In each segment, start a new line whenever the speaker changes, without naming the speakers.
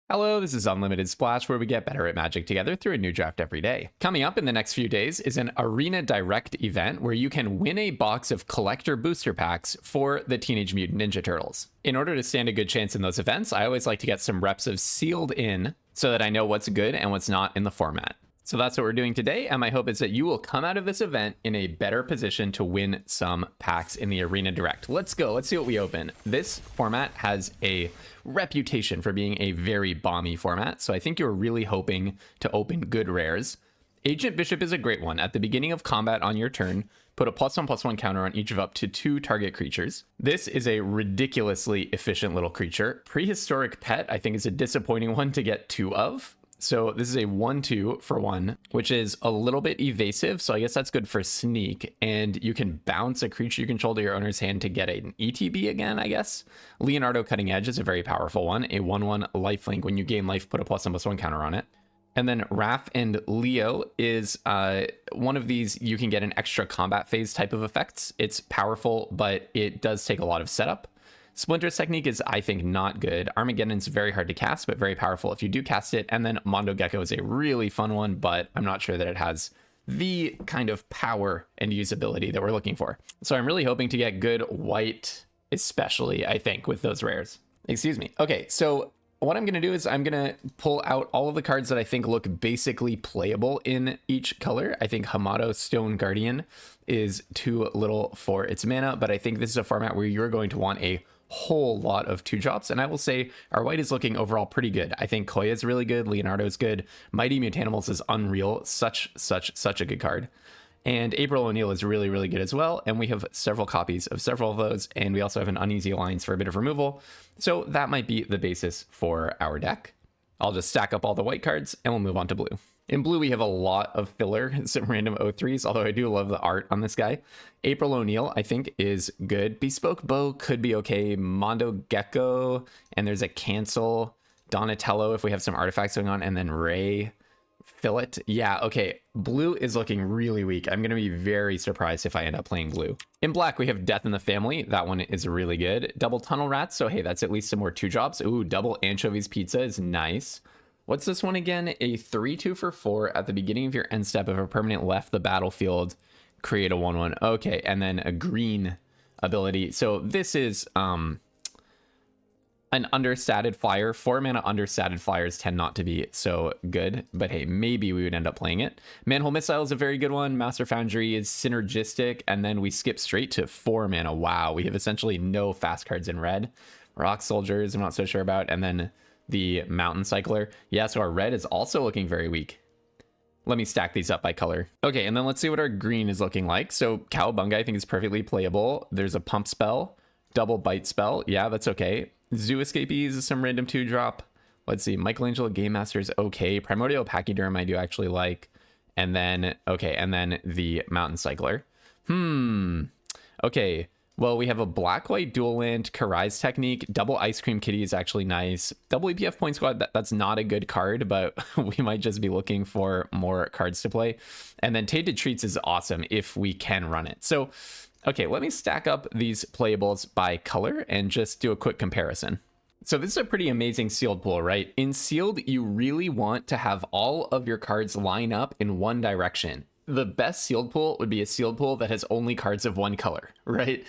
Hello, this is Unlimited Splash, where we get better at Magic together through a new draft every day. Coming up in the next few days is an Arena Direct event where you can win a box of collector booster packs for the Teenage Mutant Ninja Turtles. In order to stand a good chance in those events, I always like to get some reps of sealed in so that I know what's good and what's not in the format. So that's what we're doing today, and my hope is that you will come out of this event in a better position to win some packs in the Arena Direct. Let's go, let's see what we open. This format has a reputation for being a very bomby format, so I think you're really hoping to open good rares. Agent Bishop is a great one. At the beginning of combat on your turn, put a +1/+1 counter on each of up to 2 target creatures. This is a ridiculously efficient little creature. Prehistoric Pet, I think, is a disappointing one to get 2 of. So this is a 1/2 for 1, which is a little bit evasive, so I guess that's good for sneak, and you can bounce a creature you control to your owner's hand to get an ETB again, I guess. Leonardo Cutting Edge is a very powerful one, a 1/1 lifelink. When you gain life, put a +1/+1 counter on it. And then Raph and Leo is one of these, you can get an extra combat phase type of effects. It's powerful, but it does take a lot of setup. Splinter's Technique is, I think, not good. Armageddon's very hard to cast, but very powerful if you do cast it. And then Mondo Gecko is a really fun one, but I'm not sure that it has the kind of power and usability that we're looking for. So I'm really hoping to get good white, especially, I think, with those rares. Excuse me. Okay, so what I'm going to do is I'm going to pull out all of the cards that I think look basically playable in each color. I think Hamato Stone Guardian is too little for its mana, but I think this is a format where you're going to want a whole lot of 2-drops, and I will say our white is looking overall pretty good. I think Koya is really good, Leonardo is good, Mighty Mutanimals is unreal, such a good card, and April O'Neil is really good as well, and we have several copies of several of those, and we also have an Uneasy Alliance for a bit of removal, so that might be the basis for our deck. I'll just stack up all the white cards and we'll move on to blue. In blue, we have a lot of filler, some random O3s, although I do love the art on this guy. April O'Neil, I think, is good. Bespoke Bow could be okay. Mondo Gecko, and there's a Cancel. Donatello, if we have some artifacts going on, and then Ray. Fillet. Yeah, okay. Blue is looking really weak. I'm going to be very surprised if I end up playing blue. In black, we have Death in the Family. That one is really good. Double Tunnel Rats, so hey, that's at least some more 2-drops. Ooh, Double Anchovies Pizza is nice. What's this one again? A 3/2 for 4 at the beginning of your end step. If a permanent left the battlefield, create a 1/1. Okay, and then a green ability. So this is an understated flyer. 4 mana understated flyers tend not to be so good, but hey, maybe we would end up playing it. Manhole Missile is a very good one. Master Foundry is synergistic, and then we skip straight to 4 mana. Wow, we have essentially no fast cards in red. Rock Soldiers, I'm not so sure about, and then the Mountain Cycler. Yeah, so our red is also looking very weak. Let me stack these up by color. Okay, and then let's see what our green is looking like. So Cowabunga, I think, is perfectly playable. There's a Pump Spell, Double Bite Spell. Yeah, that's okay. Zoo Escapees is some random 2-drop. Let's see, Michelangelo Game Master is okay. Primordial Pachyderm I do actually like. And then, okay, and then the Mountain Cycler. Okay. Well, we have a black-white dual land, Karai's Technique, Double Ice Cream Kitty is actually nice. Double EPF Point Squad, that's not a good card, but we might just be looking for more cards to play. And then Tainted Treats is awesome if we can run it. So, okay, let me stack up these playables by color and just do a quick comparison. So this is a pretty amazing sealed pool, right? In sealed, you really want to have all of your cards line up in one direction. The best sealed pool would be a sealed pool that has only cards of one color, right?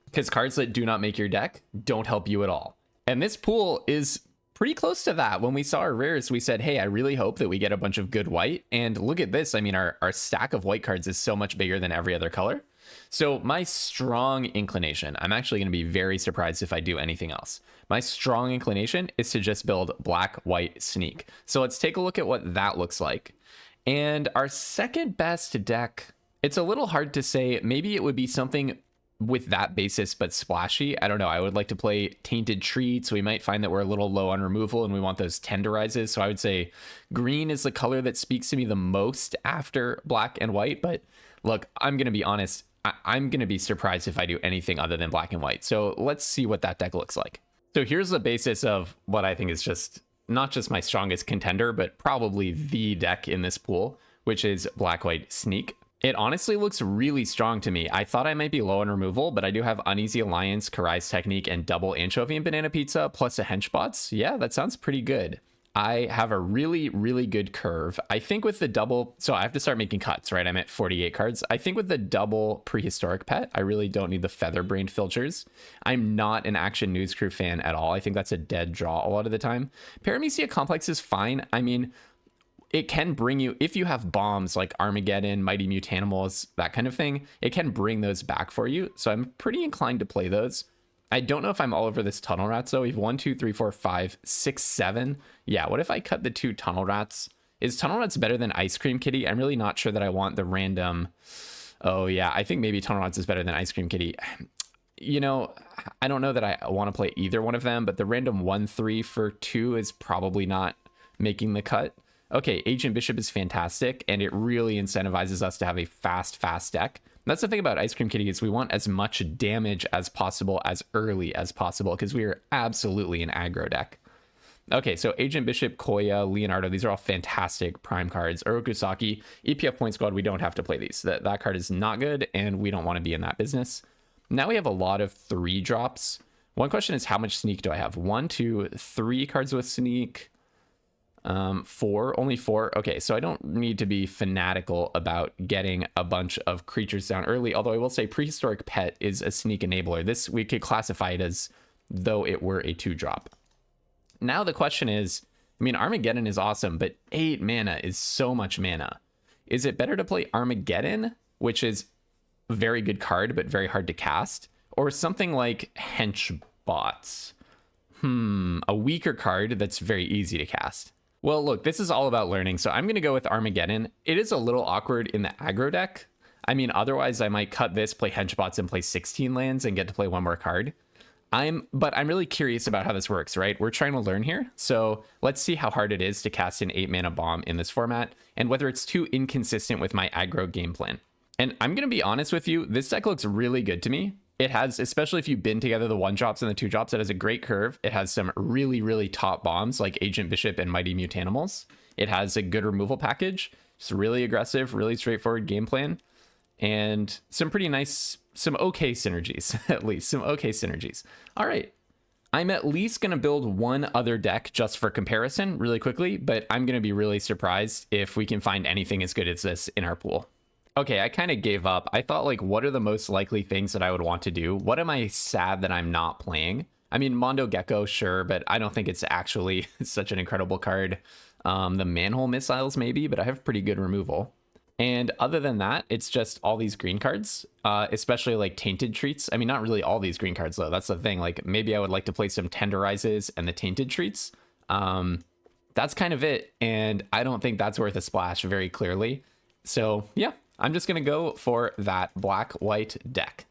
Because cards that do not make your deck don't help you at all. And this pool is pretty close to that. When we saw our rares, we said, hey, I really hope that we get a bunch of good white. And look at this. I mean, our stack of white cards is so much bigger than every other color. So my strong inclination, I'm actually going to be very surprised if I do anything else. My strong inclination is to just build black, white, sneak. So let's take a look at what that looks like. And our second best deck, it's a little hard to say. Maybe it would be something with that basis, but splashy. I don't know. I would like to play Tainted Treats. We might find that we're a little low on removal and we want those tenderizes. So I would say green is the color that speaks to me the most after black and white. But look, I'm going to be honest. I'm going to be surprised if I do anything other than black and white. So let's see what that deck looks like. So here's the basis of what I think is just not just my strongest contender, but probably the deck in this pool, which is black, white, sneak. It honestly looks really strong to me. I thought I might be low on removal, but I do have Uneasy Alliance, Karai's Technique, and double Anchovy and Banana Pizza, plus a Henchbots. Yeah, that sounds pretty good. I have a really, really good curve. I think with the double, so I have to start making cuts, right? I'm at 48 cards. I think with the double Prehistoric pet, I really don't need the Featherbrained filters. I'm not an Action News Crew fan at all. I think that's a dead draw a lot of the time. Paramecia Complex is fine. I mean, it can bring you, if you have bombs like Armageddon, Mighty Mutanimals, that kind of thing, it can bring those back for you. So I'm pretty inclined to play those. I don't know if I'm all over this Tunnel Rats though. We have 1, 2, 3, 4, 5, 6, 7. Yeah, what if I cut the 2 Tunnel Rats? Is Tunnel Rats better than Ice Cream Kitty? I'm really not sure that I want the random. Oh yeah, I think maybe Tunnel Rats is better than Ice Cream Kitty. You know, I don't know that I want to play either one of them, but the random 1/3 for 2 is probably not making the cut. Okay, Agent Bishop is fantastic, and it really incentivizes us to have a fast deck. And that's the thing about Ice Cream Kitty is we want as much damage as possible as early as possible because we are absolutely an aggro deck. Okay, so Agent Bishop, Koya, Leonardo, these are all fantastic prime cards. Orokusaki, EPF Point Squad, we don't have to play these. That card is not good, and we don't want to be in that business. Now we have a lot of 3 drops. One question is how much sneak do I have? 1, 2, 3 cards with sneak. 4, only 4. Okay, so I don't need to be fanatical about getting a bunch of creatures down early, although I will say Prehistoric Pet is a sneak enabler. This, we could classify it as though it were a 2-drop. Now the question is, I mean, Armageddon is awesome, but 8 mana is so much mana. Is it better to play Armageddon, which is a very good card, but very hard to cast, or something like Henchbots? A weaker card that's very easy to cast. Well, look, this is all about learning, so I'm going to go with Armageddon. It is a little awkward in the aggro deck. I mean, otherwise I might cut this, play Henchbots, and play 16 lands and get to play 1 more card. But I'm really curious about how this works, right? We're trying to learn here, so let's see how hard it is to cast an 8-mana bomb in this format, and whether it's too inconsistent with my aggro game plan. And I'm going to be honest with you, this deck looks really good to me. It has, especially if you bin together the 1-drops and the 2-drops, it has a great curve. It has some really, really top bombs like Agent Bishop and Mighty Mutanimals. It has a good removal package. It's really aggressive, really straightforward game plan. And some pretty nice, some okay synergies, at least. Some okay synergies. All right. I'm at least going to build one other deck just for comparison really quickly, but I'm going to be really surprised if we can find anything as good as this in our pool. Okay, I kind of gave up. I thought, like, what are the most likely things that I would want to do? What am I sad that I'm not playing? I mean, Mondo Gecko, sure, but I don't think it's actually such an incredible card. The Manhole Missiles, maybe, but I have pretty good removal. And other than that, it's just all these green cards, especially like Tainted Treats. I mean, not really all these green cards, though. That's the thing. Like, maybe I would like to play some Tenderizes and the Tainted Treats. That's kind of it. And I don't think that's worth a splash very clearly. So, yeah. I'm just going to go for that black-white deck.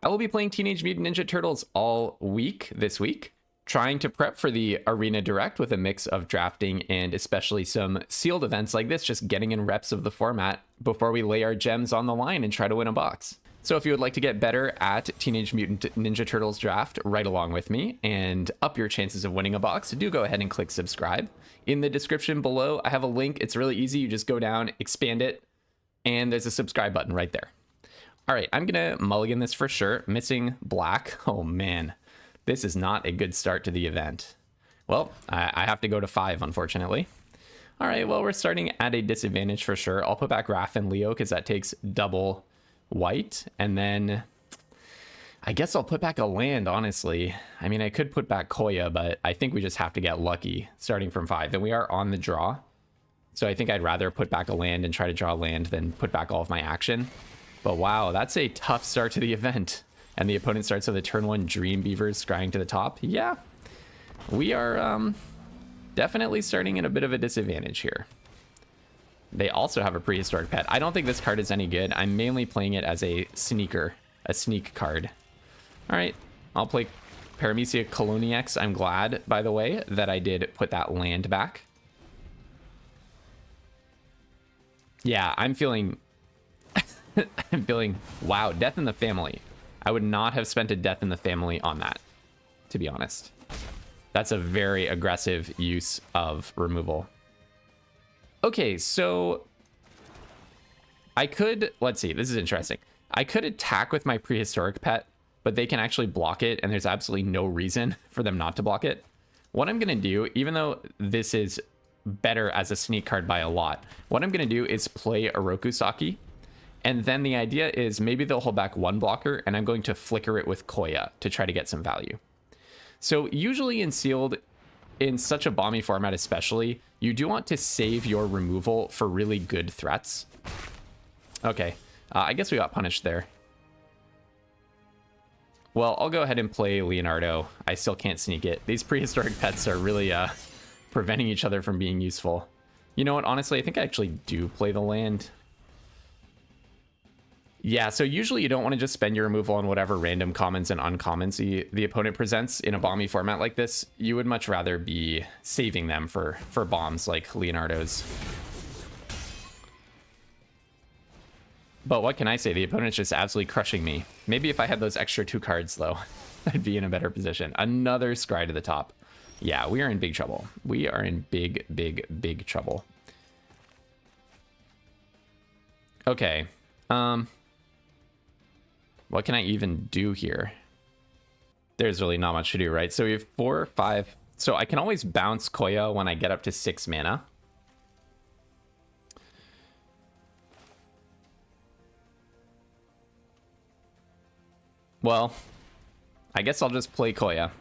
I will be playing Teenage Mutant Ninja Turtles all week this week, trying to prep for the Arena Direct with a mix of drafting and especially some sealed events like this, just getting in reps of the format before we lay our gems on the line and try to win a box. So if you would like to get better at Teenage Mutant Ninja Turtles draft right along with me and up your chances of winning a box, do go ahead and click subscribe. In the description below, I have a link. It's really easy. You just go down, expand it, and there's a subscribe button right there. All right, I'm going to mulligan this for sure. Missing black. Oh, man. This is not a good start to the event. Well, I have to go to 5, unfortunately. All right, well, we're starting at a disadvantage for sure. I'll put back Raph and Leo because that takes double white. And then I guess I'll put back a land, honestly. I mean, I could put back Koya, but I think we just have to get lucky starting from 5. And we are on the draw. So I think I'd rather put back a land and try to draw a land than put back all of my action. But wow, that's a tough start to the event. And the opponent starts with a turn 1 Dream Beavers scrying to the top. Yeah, we are definitely starting in a bit of a disadvantage here. They also have a Prehistoric Pet. I don't think this card is any good. I'm mainly playing it as a sneaker, a sneak card. All right, I'll play Paramecia Coloniax. I'm glad, by the way, that I did put that land back. Yeah, I'm feeling, wow, Death in the Family. I would not have spent a Death in the Family on that, to be honest. That's a very aggressive use of removal. Okay, so I could, let's see, this is interesting. I could attack with my prehistoric pet, but they can actually block it, and there's absolutely no reason for them not to block it. What I'm going to do, even though this is better as a sneak card by a lot, what I'm going to do is play Orokusaki, and then the idea is maybe they'll hold back one blocker, and I'm going to flicker it with Koya to try to get some value. So usually in sealed, in such a bomby format especially, you do want to save your removal for really good threats. Okay, I guess we got punished there. Well, I'll go ahead and play Leonardo. I still can't sneak it. These prehistoric pets are really preventing each other from being useful. You know what? Honestly, I think I actually do play the land. Yeah, so usually you don't want to just spend your removal on whatever random commons and uncommons the opponent presents in a bomby format like this. You would much rather be saving them for bombs like Leonardo's. But what can I say? The opponent's just absolutely crushing me. Maybe if I had those extra 2 cards, though, I'd be in a better position. Another scry to the top. Yeah, we are in big trouble. We are in big, big, big trouble. Okay. What can I even do here? There's really not much to do, right? So we have 4 or 5. So I can always bounce Koya when I get up to 6 mana. Well, I guess I'll just play Koya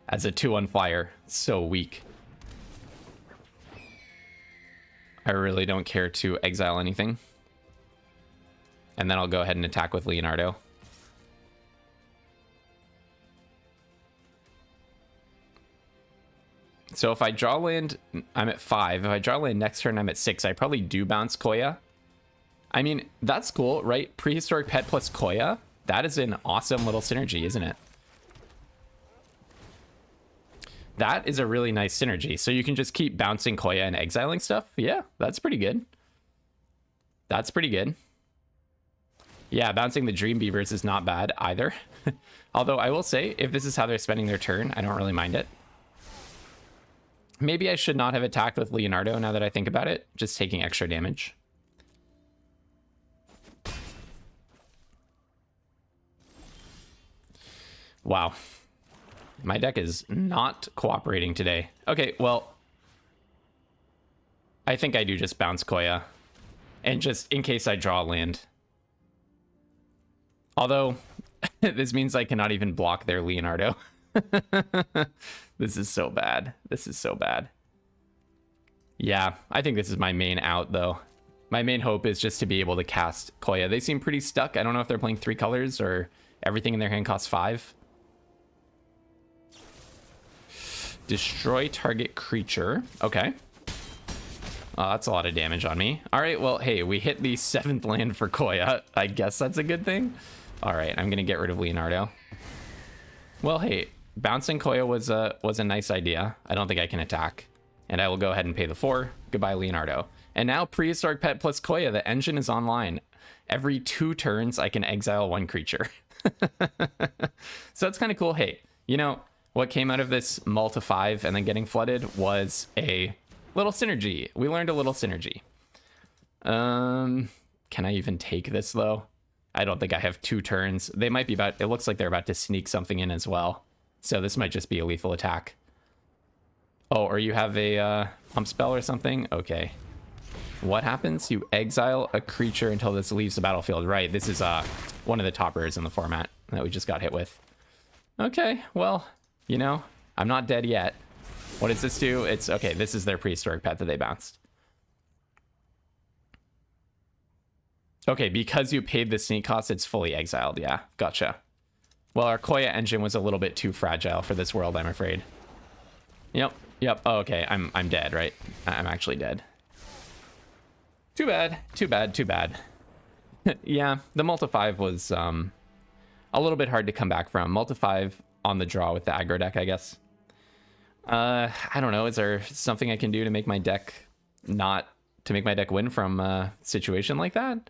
as a 2 on fire. So weak. I really don't care to exile anything. And then I'll go ahead and attack with Leonardo. So if I draw land, I'm at 5. If I draw land next turn, I'm at 6. I probably do bounce Koya. I mean, that's cool, right? Prehistoric pet plus Koya. That is an awesome little synergy, isn't it? That is a really nice synergy. So you can just keep bouncing Koya and exiling stuff. Yeah, that's pretty good. That's pretty good. Yeah, bouncing the Dream Beavers is not bad either. Although I will say, if this is how they're spending their turn, I don't really mind it. Maybe I should not have attacked with Leonardo now that I think about it. Just taking extra damage. Wow. My deck is not cooperating today. Okay, well, I think I do just bounce Koya. And just in case I draw land. Although, this means I cannot even block their Leonardo. This is so bad. This is so bad. Yeah, I think this is my main out, though. My main hope is just to be able to cast Koya. They seem pretty stuck. I don't know if they're playing 3 colors or everything in their hand costs 5. Destroy target creature. Okay. Oh, that's a lot of damage on me. All right, well, hey, we hit the 7th land for Koya. I guess that's a good thing. All right, I'm going to get rid of Leonardo. Well, hey, bouncing Koya was a nice idea. I don't think I can attack. And I will go ahead and pay the 4. Goodbye, Leonardo. And now Prehistoric Pet plus Koya. The engine is online. Every 2 turns, I can exile 1 creature. So that's kind of cool. Hey, you know, what came out of this Mull to 5 and then getting flooded was a little synergy. We learned a little synergy. Can I even take this, though? I don't think I have 2 turns. They might be about... It looks like they're about to sneak something in as well. So this might just be a lethal attack. Oh, or you have a pump spell or something? Okay. What happens? You exile a creature until this leaves the battlefield. Right, this is one of the top rares in the format that we just got hit with. Okay, well, you know, I'm not dead yet. What does this do? It's... Okay, this is their Prehistoric Pet that they bounced. Okay, because you paid the sneak cost, it's fully exiled. Yeah, gotcha. Well, our Koya engine was a little bit too fragile for this world, I'm afraid. Yep. Oh, okay, I'm dead, right? I'm actually dead. Too bad. Yeah, the Mull to 5 was a little bit hard to come back from. Mull to 5 on the draw with the aggro deck, I guess. I don't know. Is there something I can do to make my deck win from a situation like that?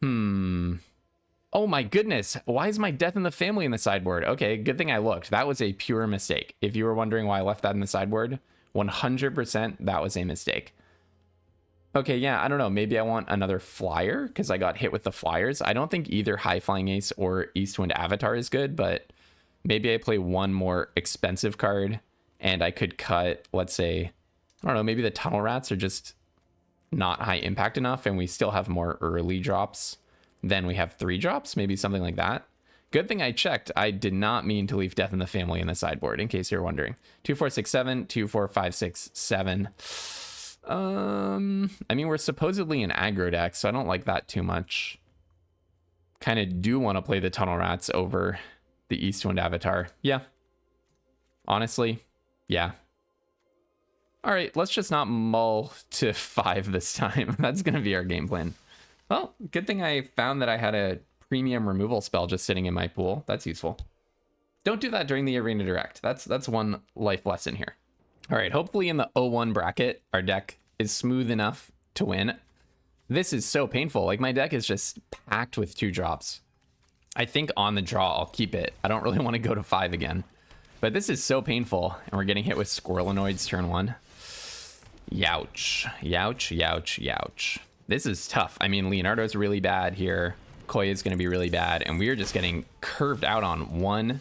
Oh my goodness. Why is my Death in the Family in the sideboard? Okay, good thing I looked. That was a pure mistake. If you were wondering why I left that in the sideboard, 100% that was a mistake. Okay, yeah, I don't know. Maybe I want another flyer because I got hit with the flyers. I don't think either High Flying Ace or Eastwind Avatar is good, but maybe I play one more expensive card and I could cut, let's say, I don't know, maybe the Tunnel Rats are just not high impact enough and we still have more early drops than we have 3 drops, maybe something like that. Good thing I checked. I did not mean to leave Death in the Family in the sideboard, in case you're wondering. 2, 4, 6, 7, 2, 4, 5, 6, 7. I mean, we're supposedly an aggro deck, so I don't like that too much. Kind of do want to play the Tunnel Rats over the Eastwind Avatar. Yeah. Honestly, yeah. All right, let's just not mull to 5 this time. That's going to be our game plan. Well, good thing I found that I had a premium removal spell just sitting in my pool. That's useful. Don't do that during the Arena Direct. That's one life lesson here. All right, hopefully in the 0-1 bracket, our deck is smooth enough to win. This is so painful. Like, my deck is just packed with 2 drops. I think on the draw, I'll keep it. I don't really want to go to 5 again. But this is so painful, and we're getting hit with Squirrelinoids turn 1. Youch. Youch, youch, youch. This is tough. I mean, Leonardo's really bad here. Koya is going to be really bad, and we are just getting curved out on one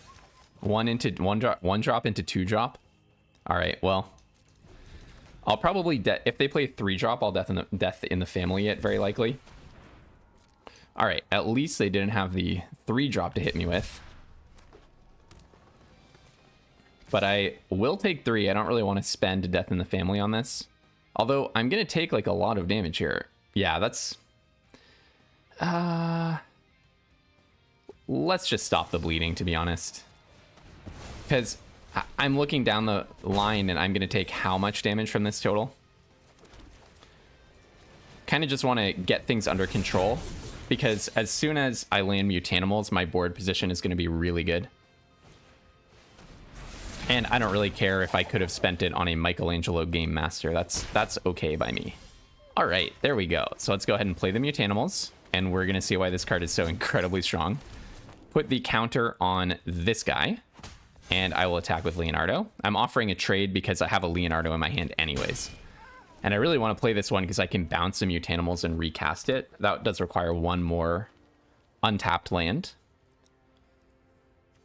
drop into 2 drop. All right, well, I'll probably if they play 3 drop, I'll death in the family it very likely. All right, at least they didn't have the 3 drop to hit me with. But I will take 3. I don't really want to spend Death in the Family on this. Although I'm going to take like a lot of damage here. Yeah, that's... let's just stop the bleeding, to be honest. Because I'm looking down the line and I'm going to take how much damage from this total? Kind of just want to get things under control. Because as soon as I land Mutanimals, my board position is going to be really good. And I don't really care if I could have spent it on a Michelangelo Game Master. That's okay by me. All right, there we go. So let's go ahead and play the Mutanimals. And we're going to see why this card is so incredibly strong. Put the counter on this guy. And I will attack with Leonardo. I'm offering a trade because I have a Leonardo in my hand anyways. And I really want to play this one because I can bounce the Mutanimals and recast it. That does require one more untapped land.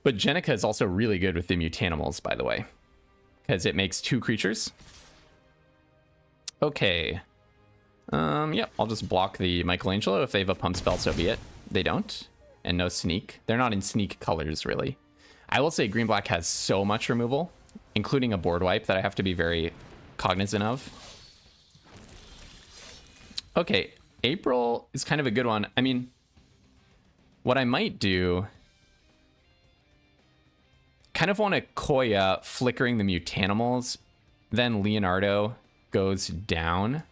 But Jenica is also really good with the Mutanimals, by the way. Because it makes 2 creatures. Okay. Yep, I'll just block the Michelangelo. If they have a pump spell, so be it. They don't. And no sneak. They're not in sneak colors, really. I will say green-black has so much removal, including a board wipe, that I have to be very cognizant of. Okay, April is kind of a good one. I mean, what I might do... kind of want to Koya flickering the Mutanimals, then Leonardo goes down.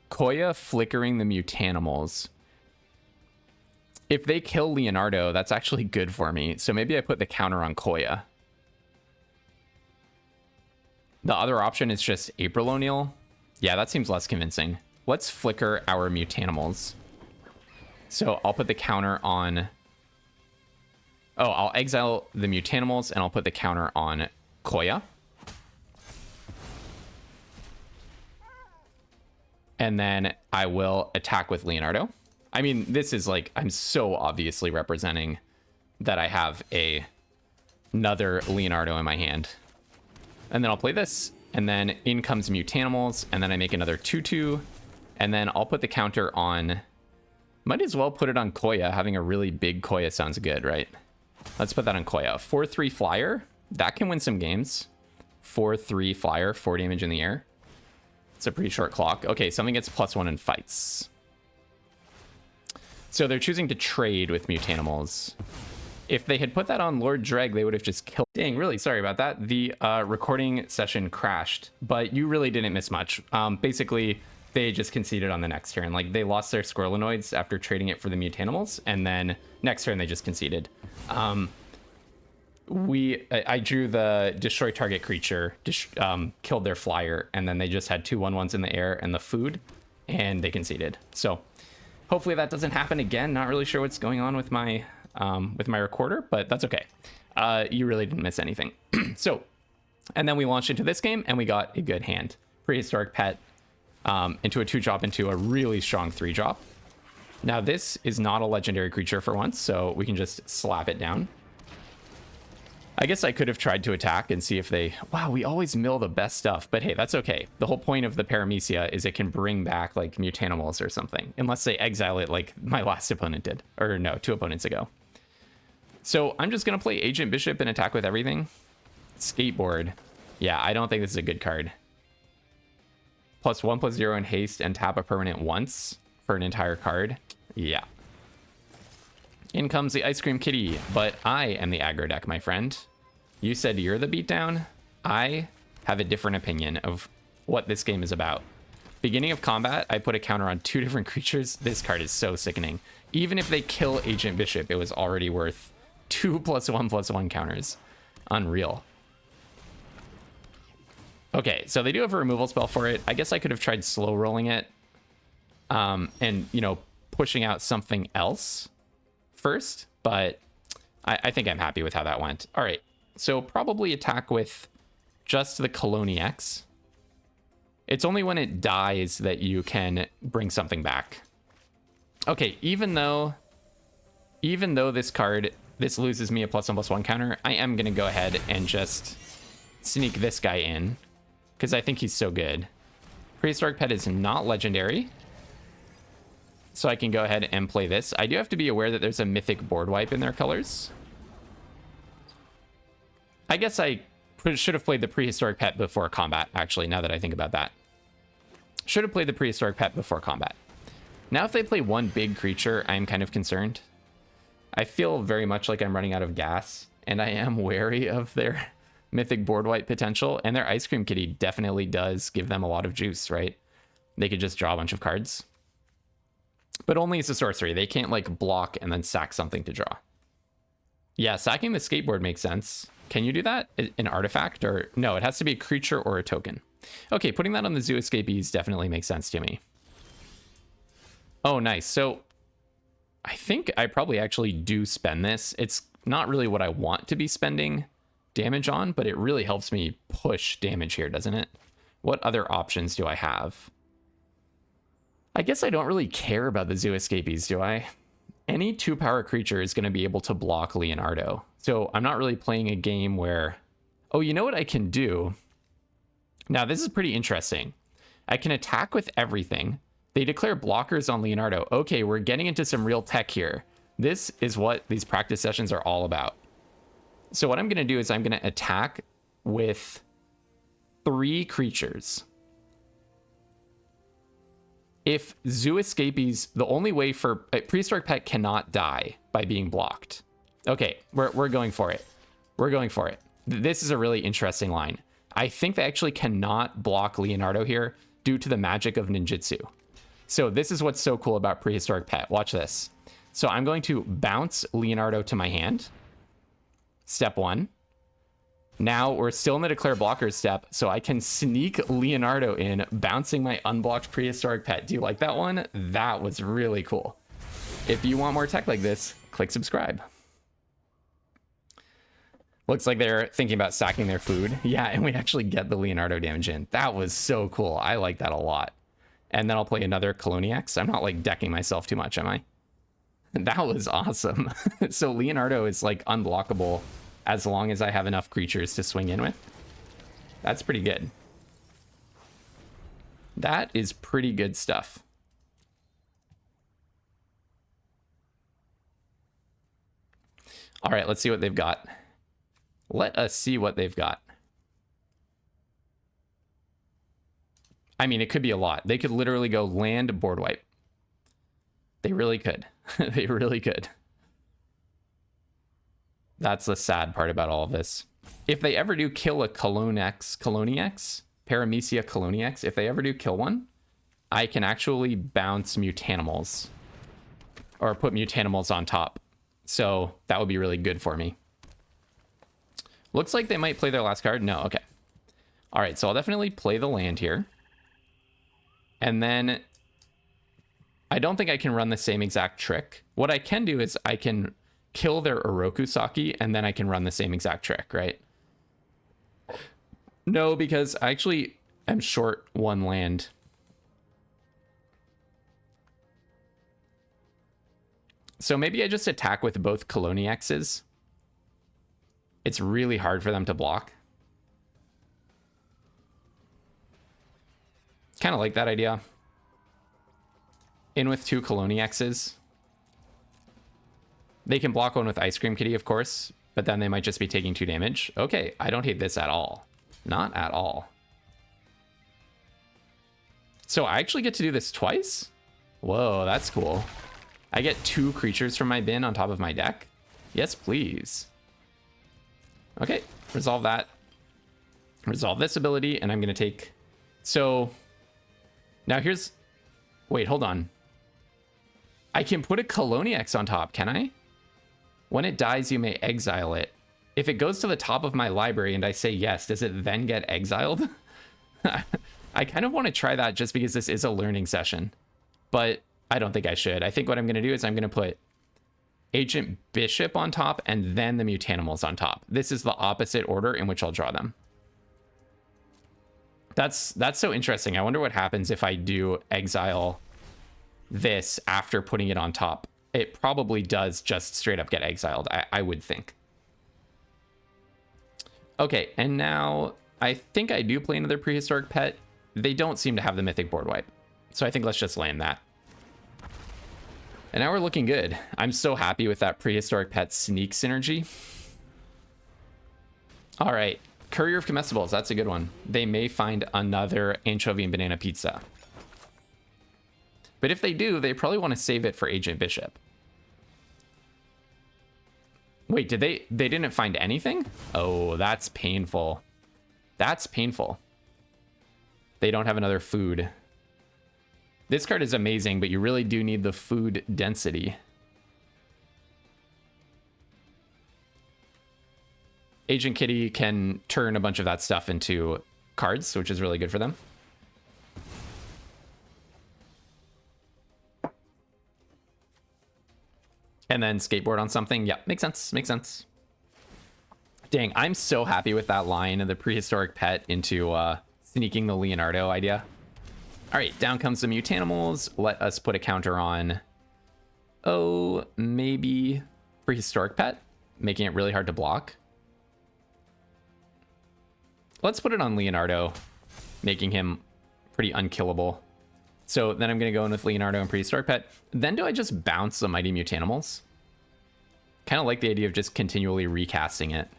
Koya flickering the Mutanimals. If they kill Leonardo, that's actually good for me. So maybe I put the counter on Koya. The other option is just April O'Neil. Yeah, that seems less convincing. Let's flicker our Mutanimals. So I'll put the counter on... oh, I'll exile the Mutanimals and I'll put the counter on Koya. And then I will attack with Leonardo. I mean, this is like, I'm so obviously representing that I have another Leonardo in my hand. And then I'll play this, and then in comes Mutanimals, and then I make another 2/2, and then I'll put the counter on... might as well put it on Koya. Having a really big Koya sounds good, right? Let's put that on Koya. 4/3 flyer. That can win some games. 4/3 flyer, 4 damage in the air. It's a pretty short clock. Okay, something gets +1 in fights. So they're choosing to trade with Mutanimals. If they had put that on Lord Dreg, they would have just killed... dang, really sorry about that. The recording session crashed, but you really didn't miss much. Basically, they just conceded on the next turn. Like, they lost their Squirrelinoids after trading it for the Mutanimals, and then next turn they just conceded. I drew the destroy target creature, killed their flyer, and then they just had 2 1/1s in the air and the food, and they conceded. So hopefully that doesn't happen again. Not really sure what's going on with my recorder, but that's okay. You really didn't miss anything. So, and then we launched into this game, and we got a good hand. Prehistoric Pet. into a 2-drop into a really strong 3-drop. Now this is not a legendary creature for once, so we can just slap it down. I guess I could have tried to attack and see if they... Wow, we always mill the best stuff, but hey, that's okay. The whole point of the Paramecia is it can bring back like Mutanimals or something, unless they exile it like my last opponent did. Or no, 2 opponents ago. So I'm just going to play Agent Bishop and attack with everything. Skateboard. Yeah, I don't think this is a good card. +1/+0 in haste and tap a permanent once for an entire card. Yeah. In comes the Ice Cream Kitty, but I am the aggro deck, my friend. You said you're the beatdown. I have a different opinion of what this game is about. Beginning of combat, I put a counter on 2 different creatures. This card is so sickening. Even if they kill Agent Bishop, it was already worth 2 +1/+1 counters. Unreal. Okay, so they do have a removal spell for it. I guess I could have tried slow rolling it. And, you know, pushing out something else first, but I think I'm happy with how that went. All right, so probably attack with just the Coloniax. It's only when it dies that you can bring something back. Okay, even though this card, this loses me a +1/+1 counter, I am going to go ahead and just sneak this guy in, because I think he's so good. Prehistoric Pet is not legendary, so I can go ahead and play this. I do have to be aware that there's a mythic board wipe in their colors. I guess I should have played the Prehistoric Pet before combat, actually, now that I think about that. Should have played the Prehistoric Pet before combat. Now if they play one big creature, I'm kind of concerned. I feel very much like I'm running out of gas, and I am wary of their mythic board wipe potential, and their Ice Cream Kitty definitely does give them a lot of juice, right? They could just draw a bunch of cards. But only as a sorcery. They can't like block and then sack something to draw. Yeah, sacking the skateboard makes sense. Can you do that? An artifact? Or no, it has to be a creature or a token. Okay, putting that on the Zoo Escapees definitely makes sense to me. Oh, nice. So I think I probably actually do spend this. It's not really what I want to be spending damage on, but it really helps me push damage here, doesn't it? What other options do I have? I guess I don't really care about the Zoo Escapees, do I? Any 2-power creature is going to be able to block Leonardo. So I'm not really playing a game where... Oh, you know what I can do? Now, this is pretty interesting. I can attack with everything. They declare blockers on Leonardo. Okay, we're getting into some real tech here. This is what these practice sessions are all about. So what I'm going to do is I'm going to attack with 3 creatures. If Zoo Escapees, the only way for... Prehistoric Pet cannot die by being blocked. Okay, we're going for it. We're going for it. This is a really interesting line. I think they actually cannot block Leonardo here due to the magic of ninjutsu. So this is what's so cool about Prehistoric Pet. Watch this. So I'm going to bounce Leonardo to my hand. Step 1. Now we're still in the declare blockers step, so I can sneak Leonardo in, bouncing my unblocked Prehistoric Pet. Do you like that one? That was really cool. If you want more tech like this, click subscribe. Looks like they're thinking about sacking their food. Yeah, and we actually get the Leonardo damage in. That was so cool. I like that a lot. And then I'll play another Coloniax. I'm not like decking myself too much, am I? That was awesome. So Leonardo is like unblockable as long as I have enough creatures to swing in with. That's pretty good. That is pretty good stuff. All right, let's see what they've got. Let us see what they've got. I mean, it could be a lot. They could literally go land board wipe. They really could. They really could. That's the sad part about all of this. If they ever do kill a Coloniax, Paramecia Coloniax, if they ever do kill one, I can actually bounce Mutanimals. Or put Mutanimals on top. So that would be really good for me. Looks like they might play their last card. No, okay. All right, so I'll definitely play the land here. And then I don't think I can run the same exact trick. What I can do is I can kill their Orokusaki, and then I can run the same exact trick, right? No, because I actually am short 1 land. So maybe I just attack with both Coloniexes. It's really hard for them to block. Kind of like that idea. In with 2 Coloniexes. They can block one with Ice Cream Kitty, of course, but then they might just be taking 2 damage. Okay, I don't hate this at all. Not at all. So I actually get to do this twice? Whoa, that's cool. I get 2 creatures from my bin on top of my deck? Yes, please. Okay, resolve that. Resolve this ability, and I'm going to take... So, now here's... Wait, hold on. I can put a Coloniax on top, can I? When it dies, you may exile it. If it goes to the top of my library and I say yes, does it then get exiled? I kind of want to try that just because this is a learning session. But I don't think I should. I think what I'm going to do is I'm going to put Agent Bishop on top and then the Mutanimals on top. This is the opposite order in which I'll draw them. That's so interesting. I wonder what happens if I do exile this after putting it on top. It probably does just straight up get exiled, I would think. Okay, and now I think I do play another Prehistoric Pet. They don't seem to have the Mythic board wipe, so I think let's just land that. And now we're looking good. I'm so happy with that Prehistoric Pet sneak synergy. All right, Courier of Comestibles, that's a good one. They may find another Anchovy and Banana Pizza. But if they do, they probably want to save it for Agent Bishop. Wait, did they didn't find anything? Oh, that's painful. That's painful. They don't have another food. This card is amazing, but you really do need the food density. Agent Kitty can turn a bunch of that stuff into cards, which is really good for them. And then skateboard on something. Yeah, makes sense. Makes sense. Dang, I'm so happy with that line of the Prehistoric Pet into sneaking the Leonardo idea. All right, down comes the Mutanimals. Let us put a counter on. Oh, maybe Prehistoric Pet, making it really hard to block. Let's put it on Leonardo, making him pretty unkillable. So then I'm going to go in with Leonardo and Prehistoric Pet. Then do I just bounce the Mighty Mutanimals? Kind of like the idea of just continually recasting it.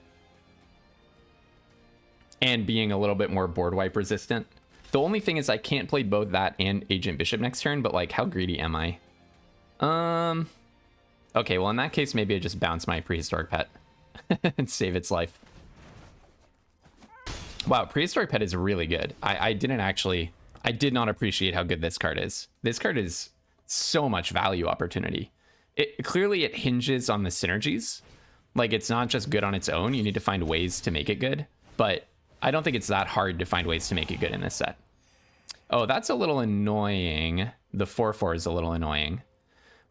And being a little bit more board wipe resistant. The only thing is I can't play both that and Agent Bishop next turn, but like how greedy am I? Okay, well in that case maybe I just bounce my Prehistoric Pet and save its life. Wow, Prehistoric Pet is really good. I did not appreciate how good this card is. This card is so much value opportunity. Clearly it hinges on the synergies. Like it's not just good on its own. You need to find ways to make it good. But I don't think it's that hard to find ways to make it good in this set. Oh, that's a little annoying. The 4/4 is a little annoying.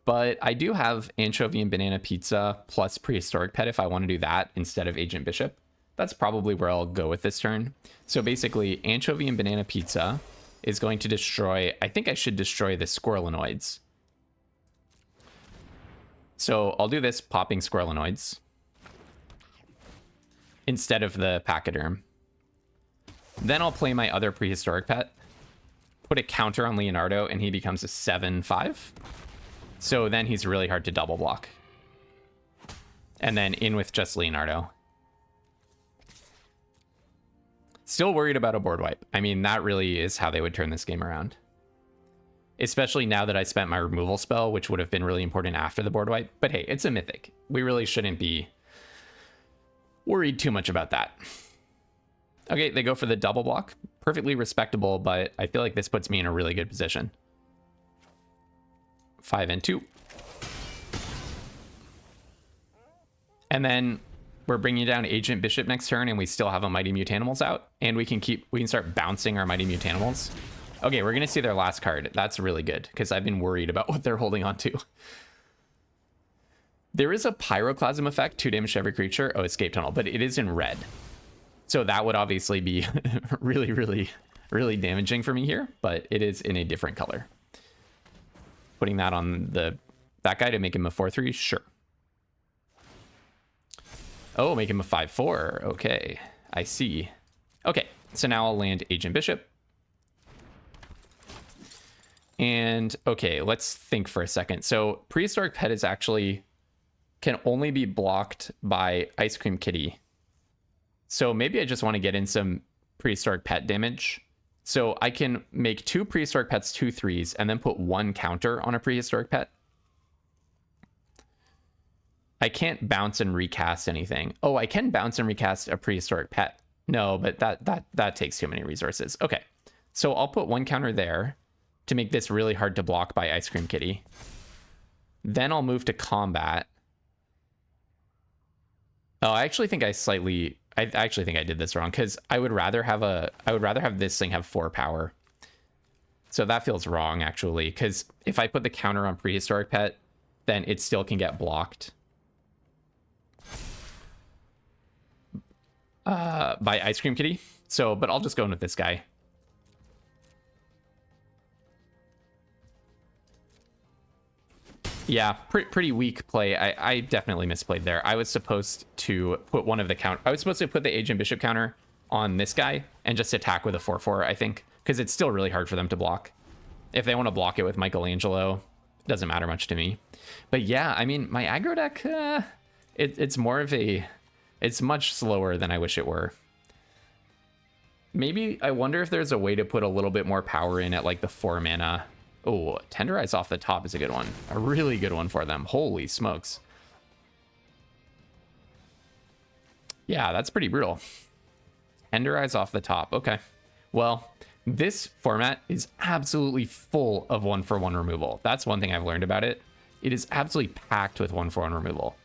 But I do have Anchovy and Banana Pizza plus Prehistoric Pet if I want to do that instead of Agent Bishop. That's probably where I'll go with this turn. So basically, Anchovy and Banana Pizza is going to destroy... I think I should destroy the Squirrelinoids. So I'll do this, popping Squirrelinoids instead of the Pachyderm. Then I'll play my other Prehistoric Pet, put a counter on Leonardo, and he becomes a 7/5. So then he's really hard to double block. And then in with just Leonardo. Still worried about a board wipe. I mean, that really is how they would turn this game around. Especially now that I spent my removal spell, which would have been really important after the board wipe. But hey, it's a mythic. We really shouldn't be worried too much about that. Okay, they go for the double block. Perfectly respectable, but I feel like this puts me in a really good position. 5 and 2. And then we're bringing down Agent Bishop next turn, and we still have a Mighty Mutanimals out, and we can start bouncing our Mighty Mutanimals. Okay, we're gonna see their last card. That's really good because I've been worried about what they're holding on to. There is a Pyroclasm effect, 2 damage to every creature. Oh, Escape Tunnel, but it is in red, so that would obviously be really, really, really damaging for me here. But it is in a different color. Putting that on the That guy to make him a 4/3? Sure. Oh, make him a 5/4. Okay, I see. Okay, so now I'll land Agent Bishop. And okay, let's think for a second. So Prehistoric Pet is actually can only be blocked by Ice Cream Kitty. So maybe I just want to get in some Prehistoric Pet damage. So I can make 2 Prehistoric Pets 2/3 and then put 1 counter on a Prehistoric Pet. I can't bounce and recast anything. Oh, I can bounce and recast a Prehistoric Pet. No, but that takes too many resources. Okay, so I'll put 1 counter there to make this really hard to block by Ice Cream Kitty. Then I'll move to combat. Oh, I actually think I actually think I did this wrong, because I would rather have this thing have 4 power. So that feels wrong, actually, because if I put the counter on Prehistoric Pet, then it still can get blocked by Ice Cream Kitty. So, but I'll just go in with this guy. Yeah, pretty weak play. I definitely misplayed there. I was supposed to put I was supposed to put the Agent Bishop counter on this guy and just attack with a 4/4, I think, because it's still really hard for them to block. If they want to block it with Michelangelo, it doesn't matter much to me. But yeah, I mean, my aggro deck, it's much slower than I wish it were. Maybe I wonder if there's a way to put a little bit more power in at like the 4 mana. Oh, Tenderize off the top is a good one. A really good one for them. Holy smokes. Yeah, that's pretty brutal. Tenderize off the top. Okay. Well, this format is absolutely full of 1-for-1 removal. That's one thing I've learned about it. It is absolutely packed with 1-for-1 removal.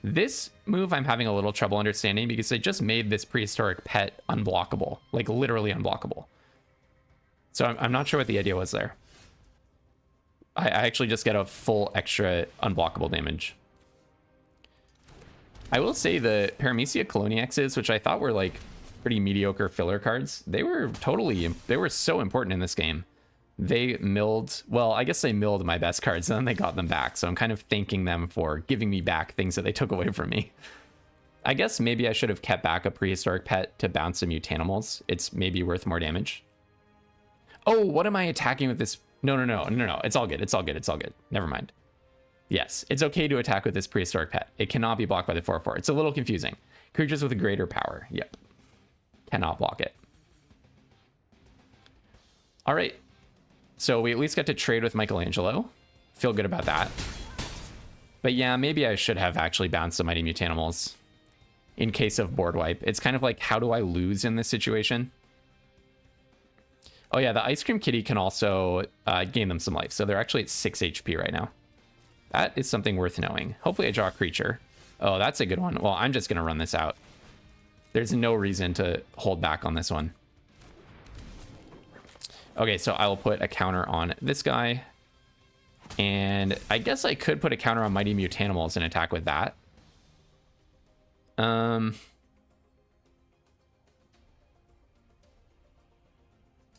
This move I'm having a little trouble understanding because they just made this Prehistoric Pet unblockable. Like literally unblockable. So I'm not sure what the idea was there. I actually just get a full extra unblockable damage. I will say the Paramecia Coloniexes, which I thought were like pretty mediocre filler cards, they were so important in this game. They milled, well, I guess they milled my best cards and then they got them back. So I'm kind of thanking them for giving me back things that they took away from me. I guess maybe I should have kept back a Prehistoric Pet to bounce some Mutanimals. It's maybe worth more damage. Oh, what am I attacking with this? No. It's all good. It's all good. Never mind. Yes, it's okay to attack with this Prehistoric Pet. It cannot be blocked by the 4/4. It's a little confusing. Creatures with a greater power. Yep. Cannot block it. All right. So we at least get to trade with Michelangelo. Feel good about that. But yeah, maybe I should have actually bounced the Mighty Mutanimals in case of board wipe. It's kind of like, how do I lose in this situation? Oh yeah, the Ice Cream Kitty can also gain them some life. So they're actually at 6 HP right now. That is something worth knowing. Hopefully I draw a creature. Oh, that's a good one. Well, I'm just going to run this out. There's no reason to hold back on this one. Okay, so I will put a counter on this guy. And I guess I could put a counter on Mighty Mutanimals and attack with that.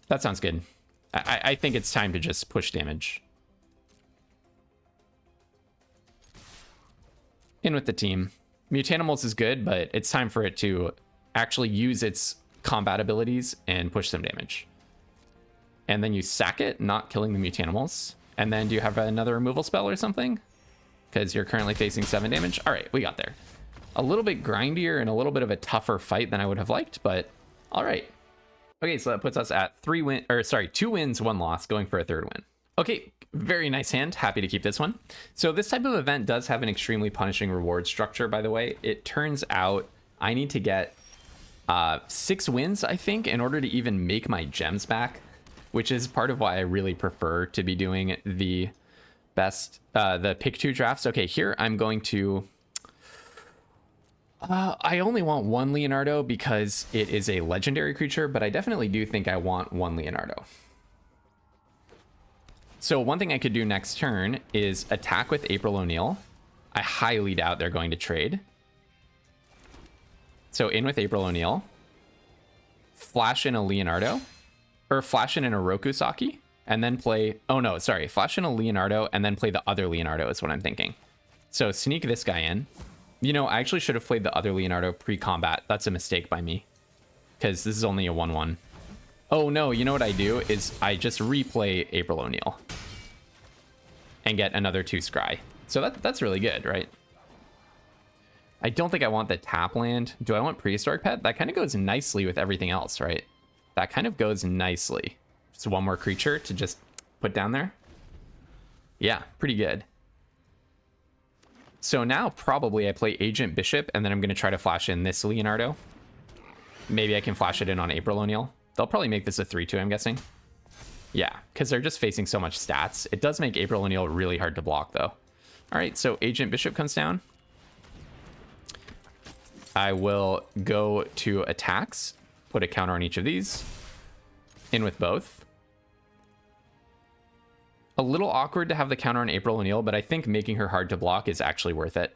That sounds good. I think it's time to just push damage. In with the team. Mutanimals is good, but it's time for it to actually use its combat abilities and push some damage. And then you sack it, not killing the Mutanimals. And then do you have another removal spell or something? Because you're currently facing 7 damage. All right, we got there. A little bit grindier and a little bit of a tougher fight than I would have liked, but all right. Okay, so that puts us at 2 wins, 1 loss, going for a 3rd win. Okay, very nice hand. Happy to keep this one. So this type of event does have an extremely punishing reward structure, by the way. It turns out I need to get 6 wins, I think, in order to even make my gems back, which is part of why I really prefer to be doing the pick 2 drafts. Okay, here I'm going to... I only want 1 Leonardo because it is a legendary creature, but I definitely do think I want 1 Leonardo. So one thing I could do next turn is attack with April O'Neil. I highly doubt they're going to trade. So in with April O'Neil. Flash in a Leonardo. Or flash in an Oroku Saki. and then play... Oh, no, sorry. Flash in a Leonardo and then play the other Leonardo is what I'm thinking. So sneak this guy in. You know, I actually should have played the other Leonardo pre-combat. That's a mistake by me, because this is only a 1-1. Oh, no, you know what I do is I just replay April O'Neil and get another 2 scry. So that's really good, right? I don't think I want the tap land. Do I want Prehistoric Pet? That kind of goes nicely with everything else, right? That kind of goes nicely. Just one more creature to just put down there. Yeah, pretty good. So now probably I play Agent Bishop, and then I'm going to try to flash in this Leonardo. Maybe I can flash it in on April O'Neil. They'll probably make this a 3-2, I'm guessing. Yeah, because they're just facing so much stats. It does make April O'Neil really hard to block, though. All right, so Agent Bishop comes down. I will go to attacks, put a counter on each of these, in with both. A little awkward to have the counter on April O'Neil, but I think making her hard to block is actually worth it.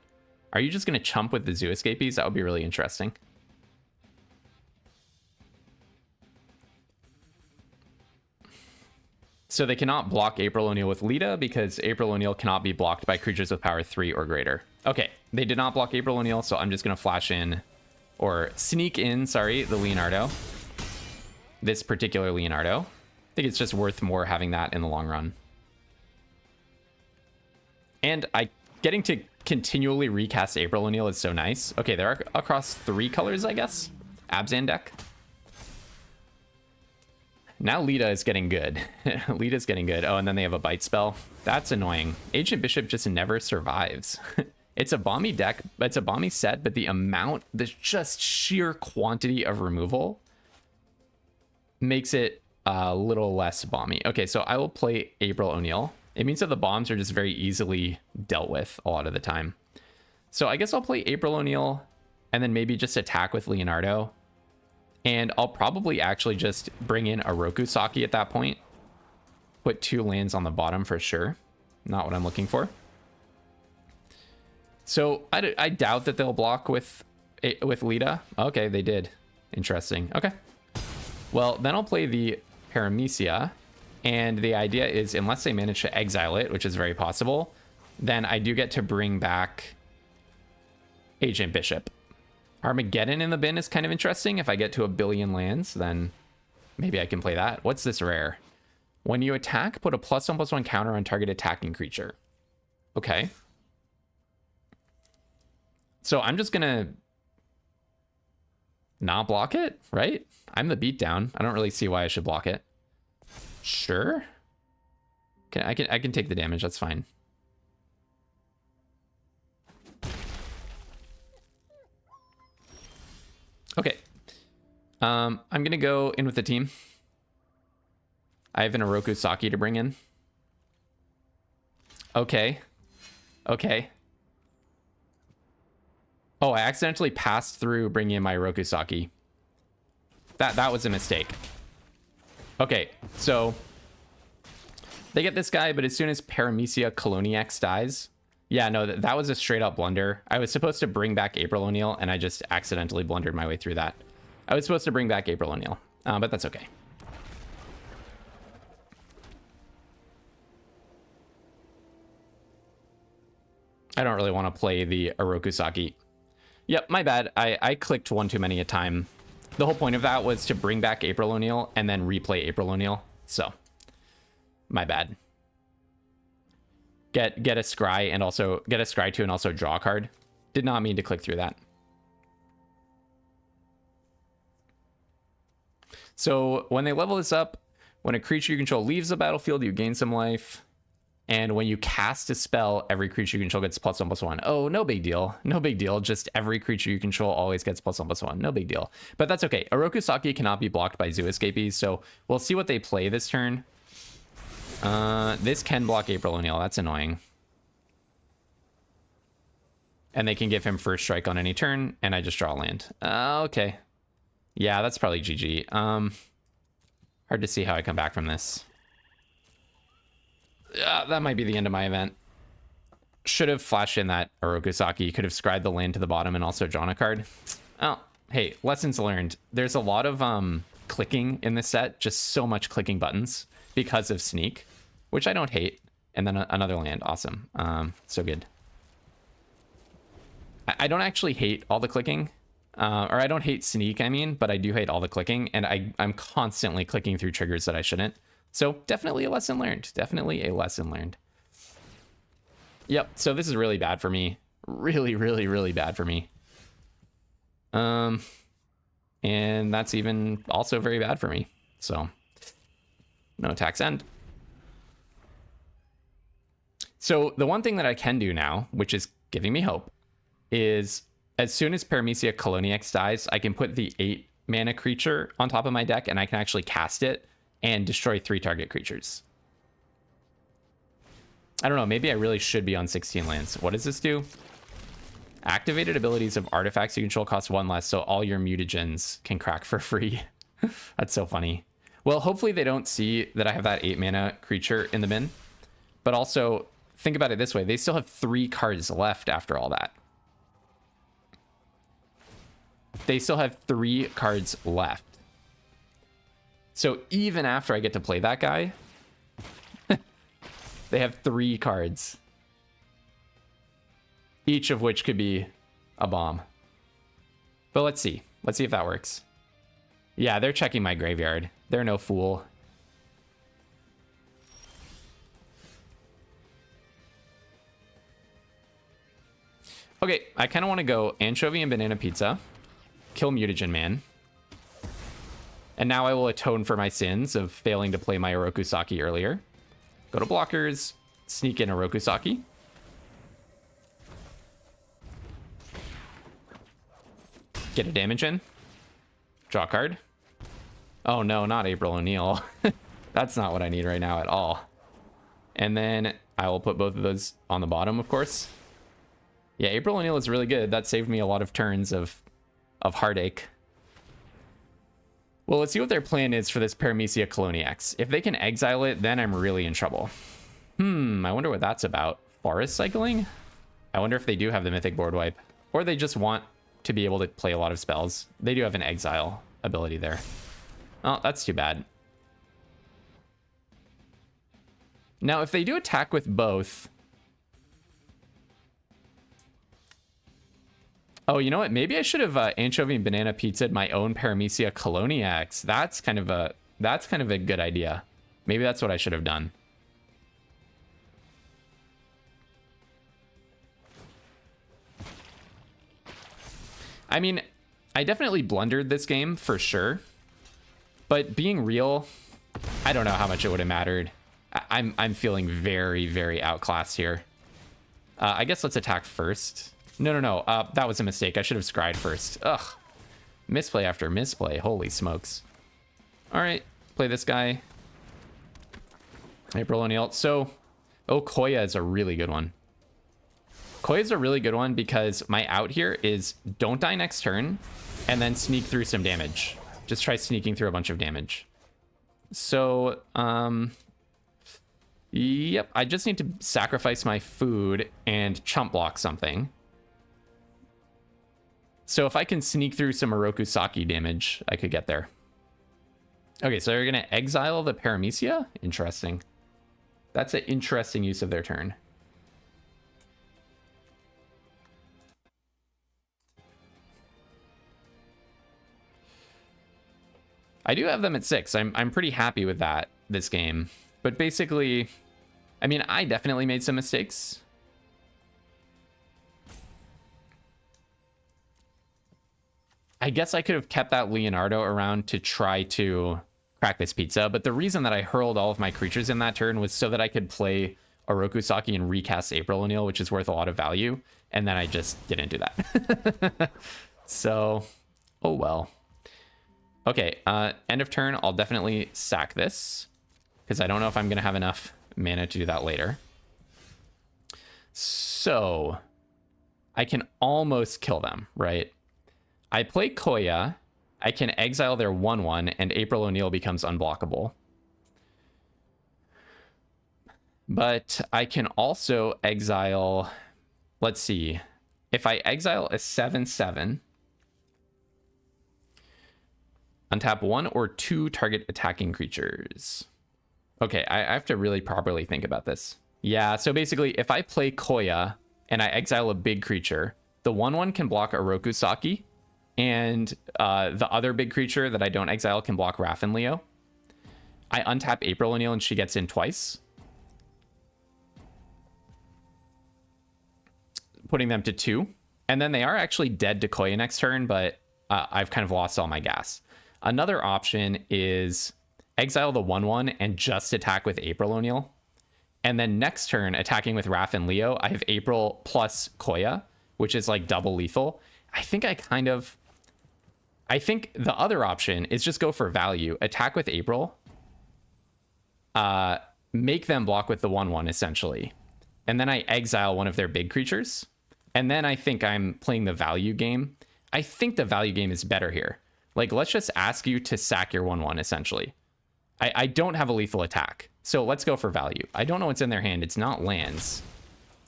Are you just going to chump with the Zoo Escapees? That would be really interesting. So they cannot block April O'Neil with Lita because April O'Neil cannot be blocked by creatures with power 3 or greater. Okay, they did not block April O'Neil, so I'm just going to flash in, or sneak in, sorry, the Leonardo. This particular Leonardo. I think it's just worth more having that in the long run. And getting to continually recast April O'Neil is so nice. Okay, they're across 3 colors, I guess. Abzan deck. Now Lita is getting good. Lita's getting good. Oh, and then they have a bite spell. That's annoying. Agent Bishop just never survives. It's a bomby deck. It's a bomby set, but the just sheer quantity of removal makes it a little less bomby. Okay, so I will play April O'Neil. It means that the bombs are just very easily dealt with a lot of the time. So I guess I'll play April O'Neil and then maybe just attack with Leonardo. And I'll probably actually just bring in a Rokusaki at that point. Put 2 lands on the bottom for sure. Not what I'm looking for. So I doubt that they'll block with Lita. Okay, they did. Interesting. Okay. Well, then I'll play the Paramecia. And the idea is, unless they manage to exile it, which is very possible, then I do get to bring back Agent Bishop. Armageddon in the bin is kind of interesting. If I get to 1 billion lands, then maybe I can play that. What's this rare? When you attack, put a +1/+1 counter on target attacking creature. Okay. So I'm just gonna not block it, right? I'm the beatdown. I don't really see why I should block it. Sure. Okay, I can take the damage. That's fine. Okay. I'm gonna go in with the team. I have an Oroku Saki to bring in. Okay. Okay. Oh, I accidentally passed through bringing in my Oroku Saki. That was a mistake. Okay, so they get this guy, but as soon as Paramecia Coloniax dies, yeah, no, that was a straight up blunder. I was supposed to bring back April O'Neil, and I just accidentally blundered my way through that. I was supposed to bring back April O'Neil, but that's okay. I don't really want to play the Oroku Saki. Yep, my bad. I clicked one too many a time. The whole point of that was to bring back April O'Neil and then replay April O'Neil. So, my bad. Get a scry and also get a scry 2 and also draw a card. Did not mean to click through that. So when they level this up, when a creature you control leaves the battlefield, you gain some life. And when you cast a spell, every creature you control gets +1/+1. Oh, no big deal. No big deal. Just every creature you control always gets +1/+1. No big deal. But that's okay. Oroku Saki cannot be blocked by Zoo Escapees, so we'll see what they play this turn. This can block April O'Neil. That's annoying. And they can give him first strike on any turn, and I just draw a land. Okay. Yeah, that's probably GG. Hard to see how I come back from this. That might be the end of my event. Should have flashed in that Oroku Saki. Could have scried the land to the bottom and also drawn a card. Oh, hey, lessons learned. There's a lot of clicking in this set. Just so much clicking buttons. because of sneak, which I don't hate. And then another land. Awesome. So good. I don't actually hate all the clicking. Or I don't hate sneak, I mean, but I do hate all the clicking. And I'm constantly clicking through triggers that I shouldn't. So definitely a lesson learned. Definitely a lesson learned. Yep. So this is really bad for me. Really, really, really bad for me. And that's even also very bad for me. So no attacks end. So the one thing that I can do now, which is giving me hope, is as soon as Paramecia Coloniax dies, I can put the 8 mana creature on top of my deck and I can actually cast it and destroy 3 target creatures. I don't know, maybe I really should be on 16 lands. What does this do? Activated abilities of artifacts you control cost 1 less, so all your mutagens can crack for free. That's so funny. Well, hopefully they don't see that I have that 8 mana creature in the bin. But also, think about it this way. They still have 3 cards left after all that. They still have 3 cards left. So even after I get to play that guy, they have 3 cards. Each of which could be a bomb. But let's see. Let's see if that works. Yeah, they're checking my graveyard. They're no fool. Okay, I kind of want to go Anchovy and Banana Pizza. Kill Mutagen Man. And now I will atone for my sins of failing to play my Orokusaki earlier. Go to blockers, sneak in Orokusaki. Get a damage in. Draw a card. Oh no, not April O'Neil. That's not what I need right now at all. And then I will put both of those on the bottom, of course. Yeah, April O'Neil is really good. That saved me a lot of turns of heartache. Well, let's see what their plan is for this Paramecia Coloniax. If they can exile it, then I'm really in trouble. I wonder what that's about. Forest cycling? I wonder if they do have the Mythic board wipe. Or they just want to be able to play a lot of spells. They do have an exile ability there. Oh, that's too bad. Now, if they do attack with both... Oh, you know what? Maybe I should have Anchovy and Banana Pizza'd my own Paramecia Coloniax. That's kind of a good idea. Maybe that's what I should have done. I mean, I definitely blundered this game for sure. But being real, I don't know how much it would have mattered. I'm feeling very, very outclassed here. I guess let's attack first. No. That was a mistake. I should have scryed first. Ugh. Misplay after misplay. Holy smokes. All right. Play this guy. April O'Neil. So, Koya is a really good one. Koya is a really good one because my out here is don't die next turn and then sneak through some damage. Just try sneaking through a bunch of damage. So, yep. I just need to sacrifice my food and chump block something. So if I can sneak through some Orokusaki damage, I could get there. Okay, so they're going to exile the Paramecia? Interesting. That's an interesting use of their turn. I do have them at 6. I'm pretty happy with that this game. But basically, I mean, I definitely made some mistakes. I guess I could have kept that Leonardo around to try to crack this pizza, but the reason that I hurled all of my creatures in that turn was so that I could play Orokusaki and recast April O'Neil, which is worth a lot of value, and then I just didn't do that. So, oh well. Okay, end of turn, I'll definitely sack this, because I don't know if I'm going to have enough mana to do that later. So, I can almost kill them, right? I play Koya, I can exile their 1/1, and April O'Neil becomes unblockable. But I can also exile, let's see, if I exile a 7/7, untap 1 or 2 target attacking creatures. Okay, I have to really properly think about this. Yeah, so basically, if I play Koya and I exile a big creature, the 1/1 can block Orokusaki, and the other big creature that I don't exile can block Raph and Leo. I untap April O'Neil and she gets in twice, putting them to 2. And then they are actually dead to Koya next turn, but I've kind of lost all my gas. Another option is exile the 1/1 and just attack with April O'Neil. And then next turn, attacking with Raph and Leo, I have April plus Koya, which is like double lethal. I think the other option is just go for value. Attack with April. Make them block with the 1/1 essentially. And then I exile one of their big creatures. And then I think I'm playing the value game. I think the value game is better here. Like, let's just ask you to sack your 1/1 essentially. I don't have a lethal attack. So let's go for value. I don't know what's in their hand. It's not lands.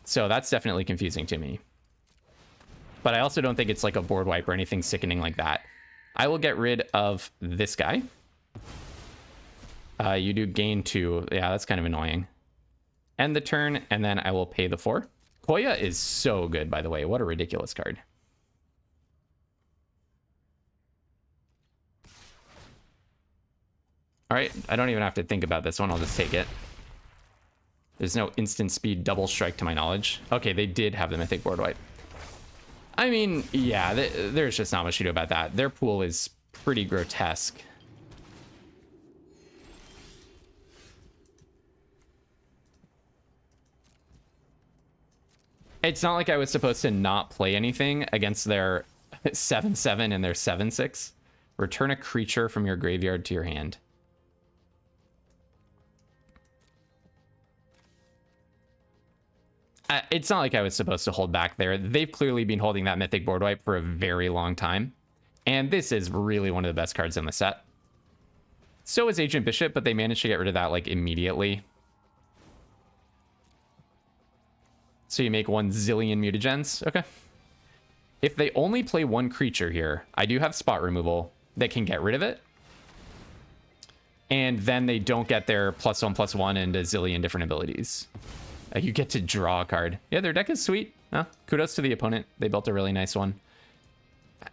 So that's definitely confusing to me. But I also don't think it's like a board wipe or anything sickening like that. I will get rid of this guy. You do gain 2. Yeah, that's kind of annoying. End the turn, and then I will pay the 4. Koya is so good, by the way. What a ridiculous card. All right, I don't even have to think about this one. I'll just take it. There's no instant speed double strike to my knowledge. Okay, they did have the mythic board wipe. I mean, yeah, there's just not much to do about that. Their pool is pretty grotesque. It's not like I was supposed to not play anything against their 7/7 and their 7/6. Return a creature from your graveyard to your hand. It's not like I was supposed to hold back there. They've clearly been holding that mythic board wipe for a very long time. And this is really one of the best cards in the set. So is Agent Bishop, but they managed to get rid of that like immediately. So you make 1 zillion mutagens. Okay. If they only play 1 creature here, I do have spot removal that can get rid of it. And then they don't get their +1/+1 and a zillion different abilities. You get to draw a card. Yeah, their deck is sweet. Kudos to the opponent. They built a really nice one.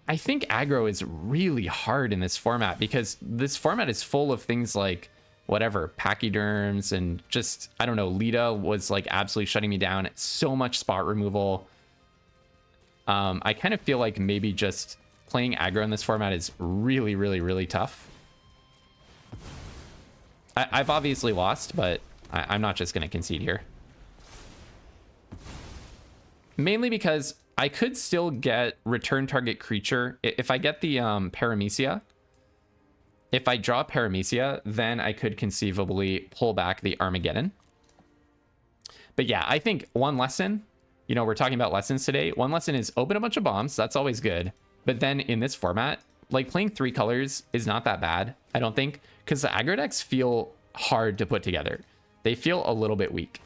I think aggro is really hard in this format because this format is full of things like whatever, pachyderms and just, I don't know, Lita was like absolutely shutting me down. So much spot removal. I kind of feel like maybe just playing aggro in this format is really, really, really tough. I've obviously lost, but I'm not just going to concede here. Mainly because I could still get return target creature. If I get the Paramecia, if I draw Paramecia, then I could conceivably pull back the Armageddon. But yeah, I think one lesson, you know, we're talking about lessons today. One lesson is open a bunch of bombs. That's always good. But then in this format, like playing 3 colors is not that bad, I don't think, because the aggro decks feel hard to put together. They feel a little bit weak.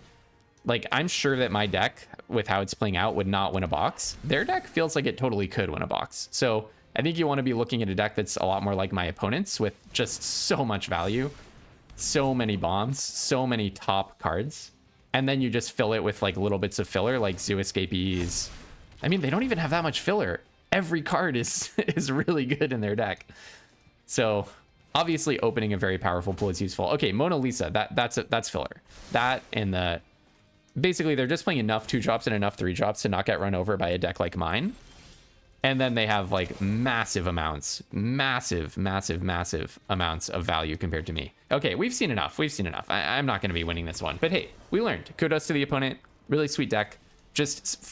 Like, I'm sure that my deck, with how it's playing out, would not win a box. Their deck feels like it totally could win a box. So I think you want to be looking at a deck that's a lot more like my opponent's with just so much value, so many bombs, so many top cards. And then you just fill it with like little bits of filler like Zoo Escapees. I mean, they don't even have that much filler. Every card is really good in their deck. So obviously opening a very powerful pool is useful. Okay, Mona Lisa, that's filler. That and the... Basically, they're just playing enough 2-drops and enough 3-drops to not get run over by a deck like mine. And then they have like massive amounts, massive amounts of value compared to me. Okay, we've seen enough. I'm not going to be winning this one. But hey, we learned. Kudos to the opponent. Really sweet deck. Just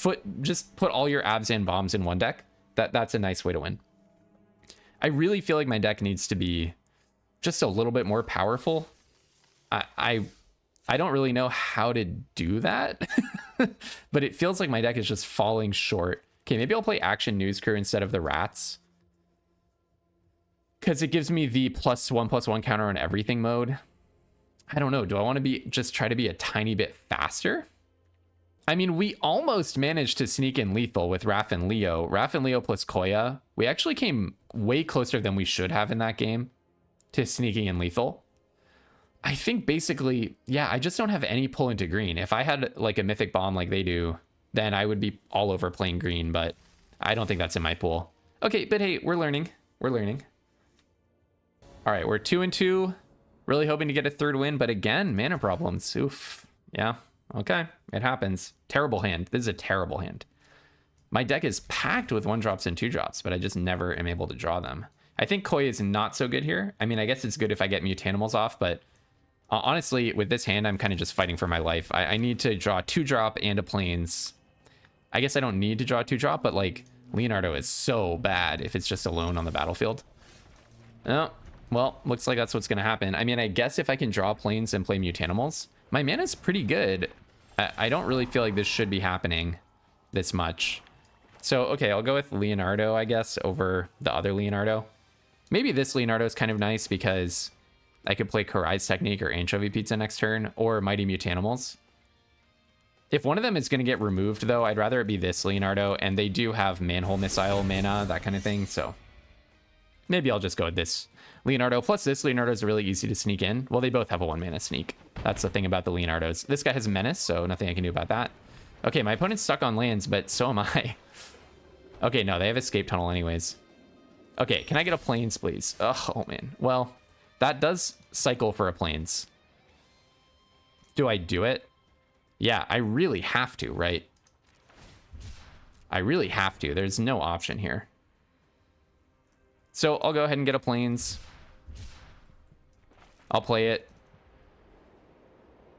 put all your abs and bombs in one deck. That's a nice way to win. I really feel like my deck needs to be just a little bit more powerful. I don't really know how to do that, but it feels like my deck is just falling short. Okay, maybe I'll play Action News Crew instead of the Rats, because it gives me the +1/+1 counter on everything mode. I don't know. Do I want to just try to be a tiny bit faster? I mean, we almost managed to sneak in lethal with Raph and Leo. Raph and Leo plus Koya. We actually came way closer than we should have in that game to sneaking in lethal. I think basically, yeah, I just don't have any pull into green. If I had like a mythic bomb like they do, then I would be all over playing green, but I don't think that's in my pool. Okay, but hey, we're learning. We're learning. All right, we're 2-2. Really hoping to get a third win, but again, mana problems. Oof. Yeah, okay, it happens. Terrible hand. This is a terrible hand. My deck is packed with 1-drops and 2-drops, but I just never am able to draw them. I think Koi is not so good here. I mean, I guess it's good if I get Mutanimals off, but honestly, with this hand, I'm kind of just fighting for my life. I need to draw a 2-drop and a Plains. I guess I don't need to draw a 2-drop, but like Leonardo is so bad if it's just alone on the battlefield. Oh, well, looks like that's what's going to happen. I mean, I guess if I can draw Plains and play Mutanimals, my mana's pretty good. I don't really feel like this should be happening this much. So, okay, I'll go with Leonardo, I guess, over the other Leonardo. Maybe this Leonardo is kind of nice because I could play Karai's Technique or Anchovy Pizza next turn, or Mighty Mutanimals. If one of them is going to get removed, though, I'd rather it be this Leonardo, and they do have Manhole Missile mana, that kind of thing, so maybe I'll just go with this Leonardo. Plus, this Leonardo is really easy to sneak in. Well, they both have a 1-mana sneak. That's the thing about the Leonardos. This guy has Menace, so nothing I can do about that. Okay, my opponent's stuck on lands, but so am I. Okay, no, they have Escape Tunnel anyways. Okay, can I get a Plains, please? Oh, man. Well, that does cycle for a Plains. Do I do it? Yeah, I really have to, right? I really have to. There's no option here. So I'll go ahead and get a Plains. I'll play it.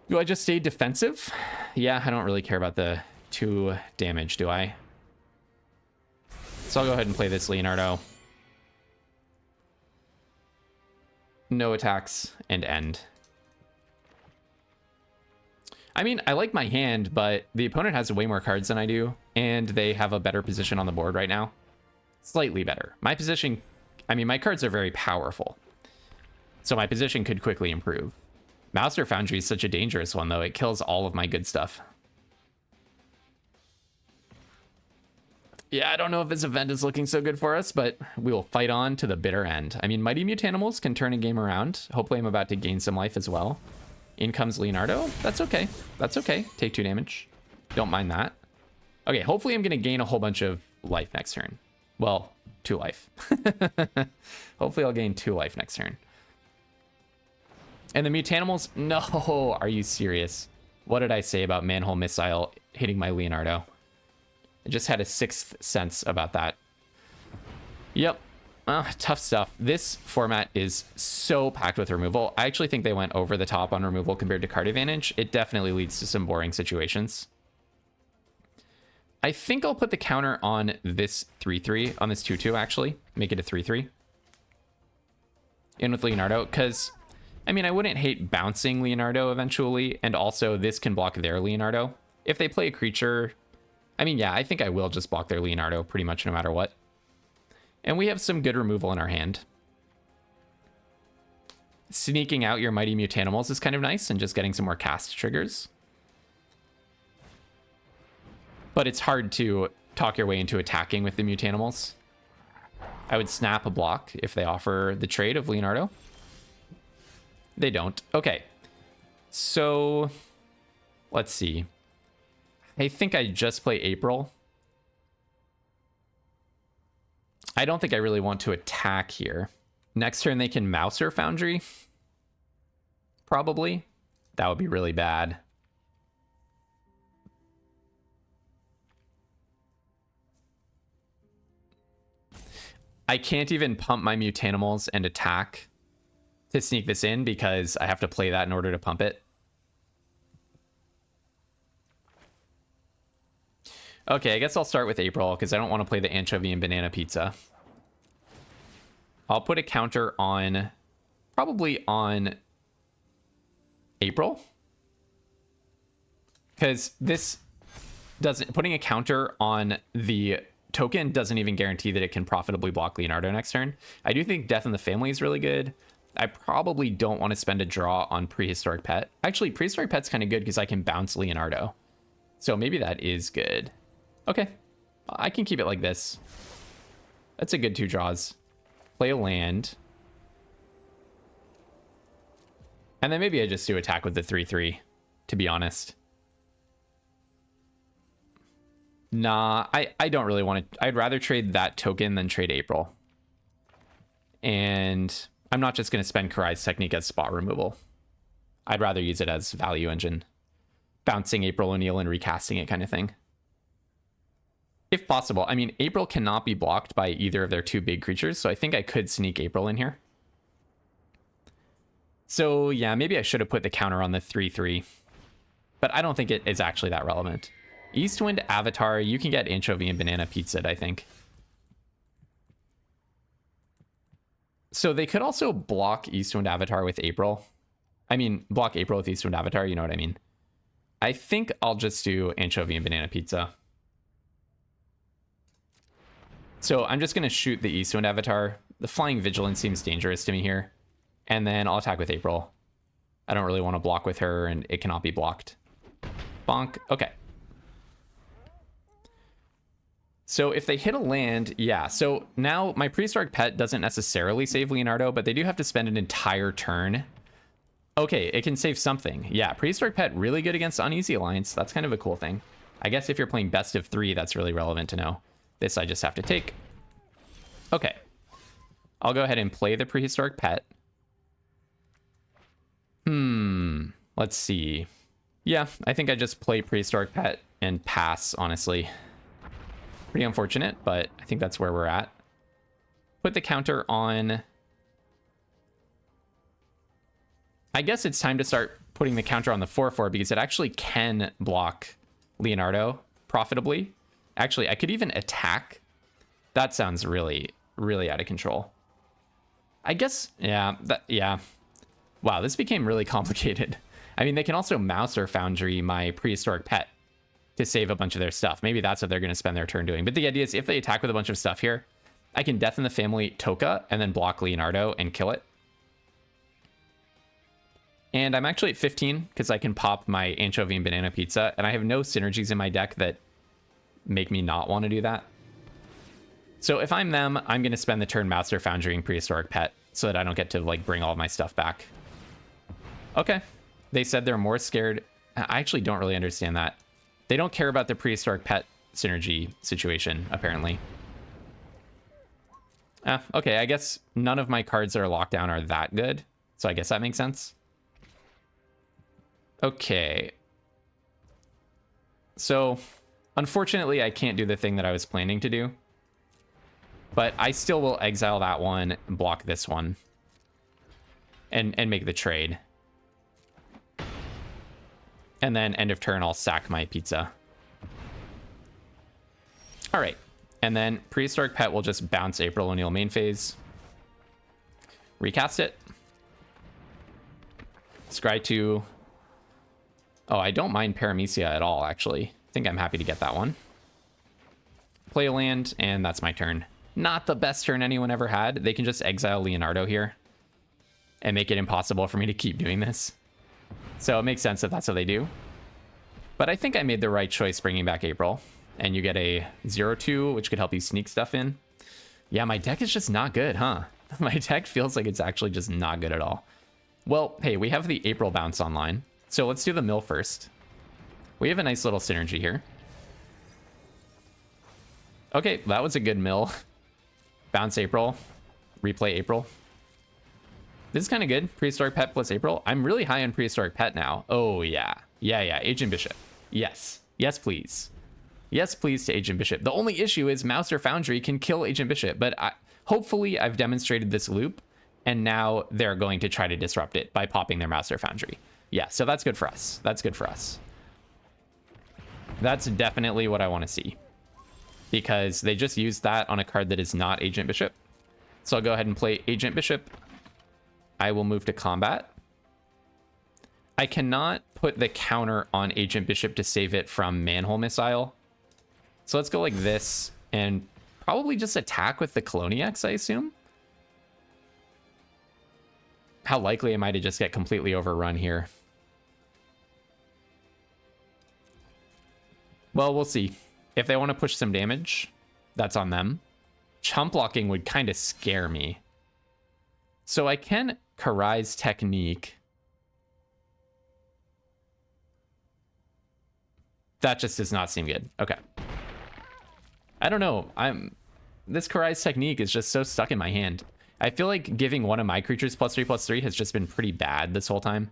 Do I just stay defensive? Yeah, I don't really care about the 2 damage, do I? So I'll go ahead and play this Leonardo. No attacks and end. I mean, I like my hand, but the opponent has way more cards than I do, and they have a better position on the board right now. Slightly better. My position, I mean, my cards are very powerful, so my position could quickly improve. Master Foundry is such a dangerous one, though. It kills all of my good stuff. Yeah, I don't know if this event is looking so good for us, but we will fight on to the bitter end. I mean, Mighty Mutanimals can turn a game around. Hopefully I'm about to gain some life as well. In comes Leonardo. That's okay. That's okay. Take 2 damage. Don't mind that. Okay, hopefully I'm going to gain a whole bunch of life next turn. Well, 2 life. Hopefully I'll gain 2 life next turn. And the Mutanimals? No, are you serious? What did I say about Manhole Missile hitting my Leonardo? I just had a 6th sense about that. Yep. Tough stuff. This format is so packed with removal. I actually think they went over the top on removal compared to card advantage. It definitely leads to some boring situations. I think I'll put the counter on this 3-3, on this 2-2 actually. Make it a 3-3. In with Leonardo, because, I mean, I wouldn't hate bouncing Leonardo eventually, and also this can block their Leonardo. If they play a creature, I mean, yeah, I think I will just block their Leonardo pretty much no matter what. And we have some good removal in our hand. Sneaking out your Mighty Mutanimals is kind of nice, and just getting some more cast triggers. But it's hard to talk your way into attacking with the Mutanimals. I would snap a block if they offer the trade of Leonardo. They don't. Okay. So, let's see. I think I just play April. I don't think I really want to attack here. Next turn they can Mouser Foundry. Probably. That would be really bad. I can't even pump my Mutanimals and attack to sneak this in because I have to play that in order to pump it. Okay, I guess I'll start with April because I don't want to play the Anchovy and Banana Pizza. I'll put a counter on, probably on April. Because this doesn't, putting a counter on the token doesn't even guarantee that it can profitably block Leonardo next turn. I do think Death in the Family is really good. I probably don't want to spend a draw on Prehistoric Pet. Actually, Prehistoric Pet's kind of good because I can bounce Leonardo. So maybe that is good. Okay, I can keep it like this. That's a good 2 draws. Play a land. And then maybe I just do attack with the 3/3, to be honest. Nah, I don't really want to. I'd rather trade that token than trade April. And I'm not just going to spend Karai's technique as spot removal. I'd rather use it as value engine. Bouncing April O'Neil and recasting it kind of thing. If possible. I mean, April cannot be blocked by either of their two big creatures, so I think I could sneak April in here. So yeah, maybe I should have put the counter on the 3/3. But I don't think it is actually that relevant. Eastwind Avatar, you can get Anchovy and Banana Pizza, I think. So they could also block Eastwind Avatar with April. I mean, block April with Eastwind Avatar, you know what I mean. I think I'll just do Anchovy and Banana Pizza. So I'm just going to shoot the Eastwind Avatar. The Flying Vigilance seems dangerous to me here. And then I'll attack with April. I don't really want to block with her, and it cannot be blocked. Bonk. Okay. So if they hit a land, yeah. So now my Prehistoric Pet doesn't necessarily save Leonardo, but they do have to spend an entire turn. Okay, it can save something. Yeah, Prehistoric Pet, really good against Uneasy Alliance. That's kind of a cool thing. I guess if you're playing best of 3, that's really relevant to know. This I just have to take. Okay. I'll go ahead and play the Prehistoric Pet. Let's see. Yeah, I think I just play Prehistoric Pet and pass, honestly. Pretty unfortunate, but I think that's where we're at. Put the counter on. I guess it's time to start putting the counter on the 4/4 because it actually can block Leonardo profitably. Actually, I could even attack. That sounds really, really out of control. I guess, yeah, yeah. Wow, this became really complicated. I mean, they can also Mouse or Foundry my Prehistoric Pet to save a bunch of their stuff. Maybe that's what they're going to spend their turn doing. But the idea is if they attack with a bunch of stuff here, I can Death in the Family Toka and then block Leonardo and kill it. And I'm actually at 15 because I can pop my Anchovy and Banana Pizza, and I have no synergies in my deck that make me not want to do that. So if I'm them, I'm going to spend the turn Mouse or Foundrying Prehistoric Pet so that I don't get to like bring all of my stuff back. Okay. They said they're more scared. I actually don't really understand that. They don't care about the Prehistoric Pet synergy situation, apparently. Okay, I guess none of my cards that are locked down are that good. So I guess that makes sense. Okay. So, unfortunately, I can't do the thing that I was planning to do. But I still will exile that one and block this one. And make the trade. And then end of turn, I'll sack my pizza. All right. And then Prehistoric Pet will just bounce April O'Neil main phase. Recast it. Scry 2. Oh, I don't mind Paramecia at all, actually. I think I'm happy to get that one. Play a land, and that's my turn. Not the best turn anyone ever had. They can just exile Leonardo here and make it impossible for me to keep doing this. So it makes sense that that's what they do. But I think I made the right choice bringing back April. And you get a 0/2, which could help you sneak stuff in. Yeah, my deck is just not good, huh? My deck feels like it's actually just not good at all. Well, hey, we have the April bounce online. So let's do the mill first. We have a nice little synergy here. Okay, that was a good mill. Bounce April. Replay April. This is kind of good. Prehistoric Pet plus April. I'm really high on Prehistoric Pet now. Oh, yeah. Yeah. Agent Bishop. Yes. Yes, please. Yes, please to Agent Bishop. The only issue is Mouse or Foundry can kill Agent Bishop, but hopefully I've demonstrated this loop, and now they're going to try to disrupt it by popping their Mouse or Foundry. Yeah, so that's good for us. That's good for us. That's definitely what I want to see, because they just used that on a card that is not Agent Bishop. So I'll go ahead and play Agent Bishop. I will move to combat. I cannot put the counter on Agent Bishop to save it from Manhole Missile. So let's go like this and probably just attack with the Coloniax, I assume. How likely am I to just get completely overrun here? Well, we'll see. If they want to push some damage, that's on them. Chump blocking would kind of scare me. So I can Karai's technique That just does not seem good. Okay. I don't know. This Karai's technique is just so stuck in my hand. I feel like giving one of my creatures +3/+3 has just been pretty bad this whole time.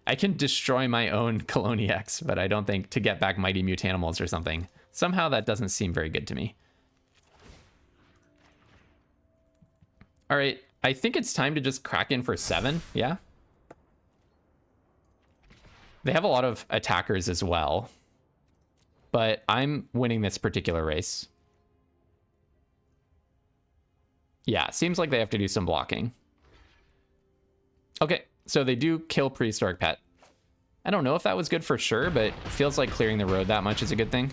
I can destroy my own Coloniax, but I don't think to get back Mighty Mutanimals or something. Somehow that doesn't seem very good to me. All right, I think it's time to just crack in for 7, yeah? They have a lot of attackers as well, but I'm winning this particular race. Yeah, seems like they have to do some blocking. Okay, so they do kill Prehistoric Pet. I don't know if that was good for sure, but it feels like clearing the road that much is a good thing.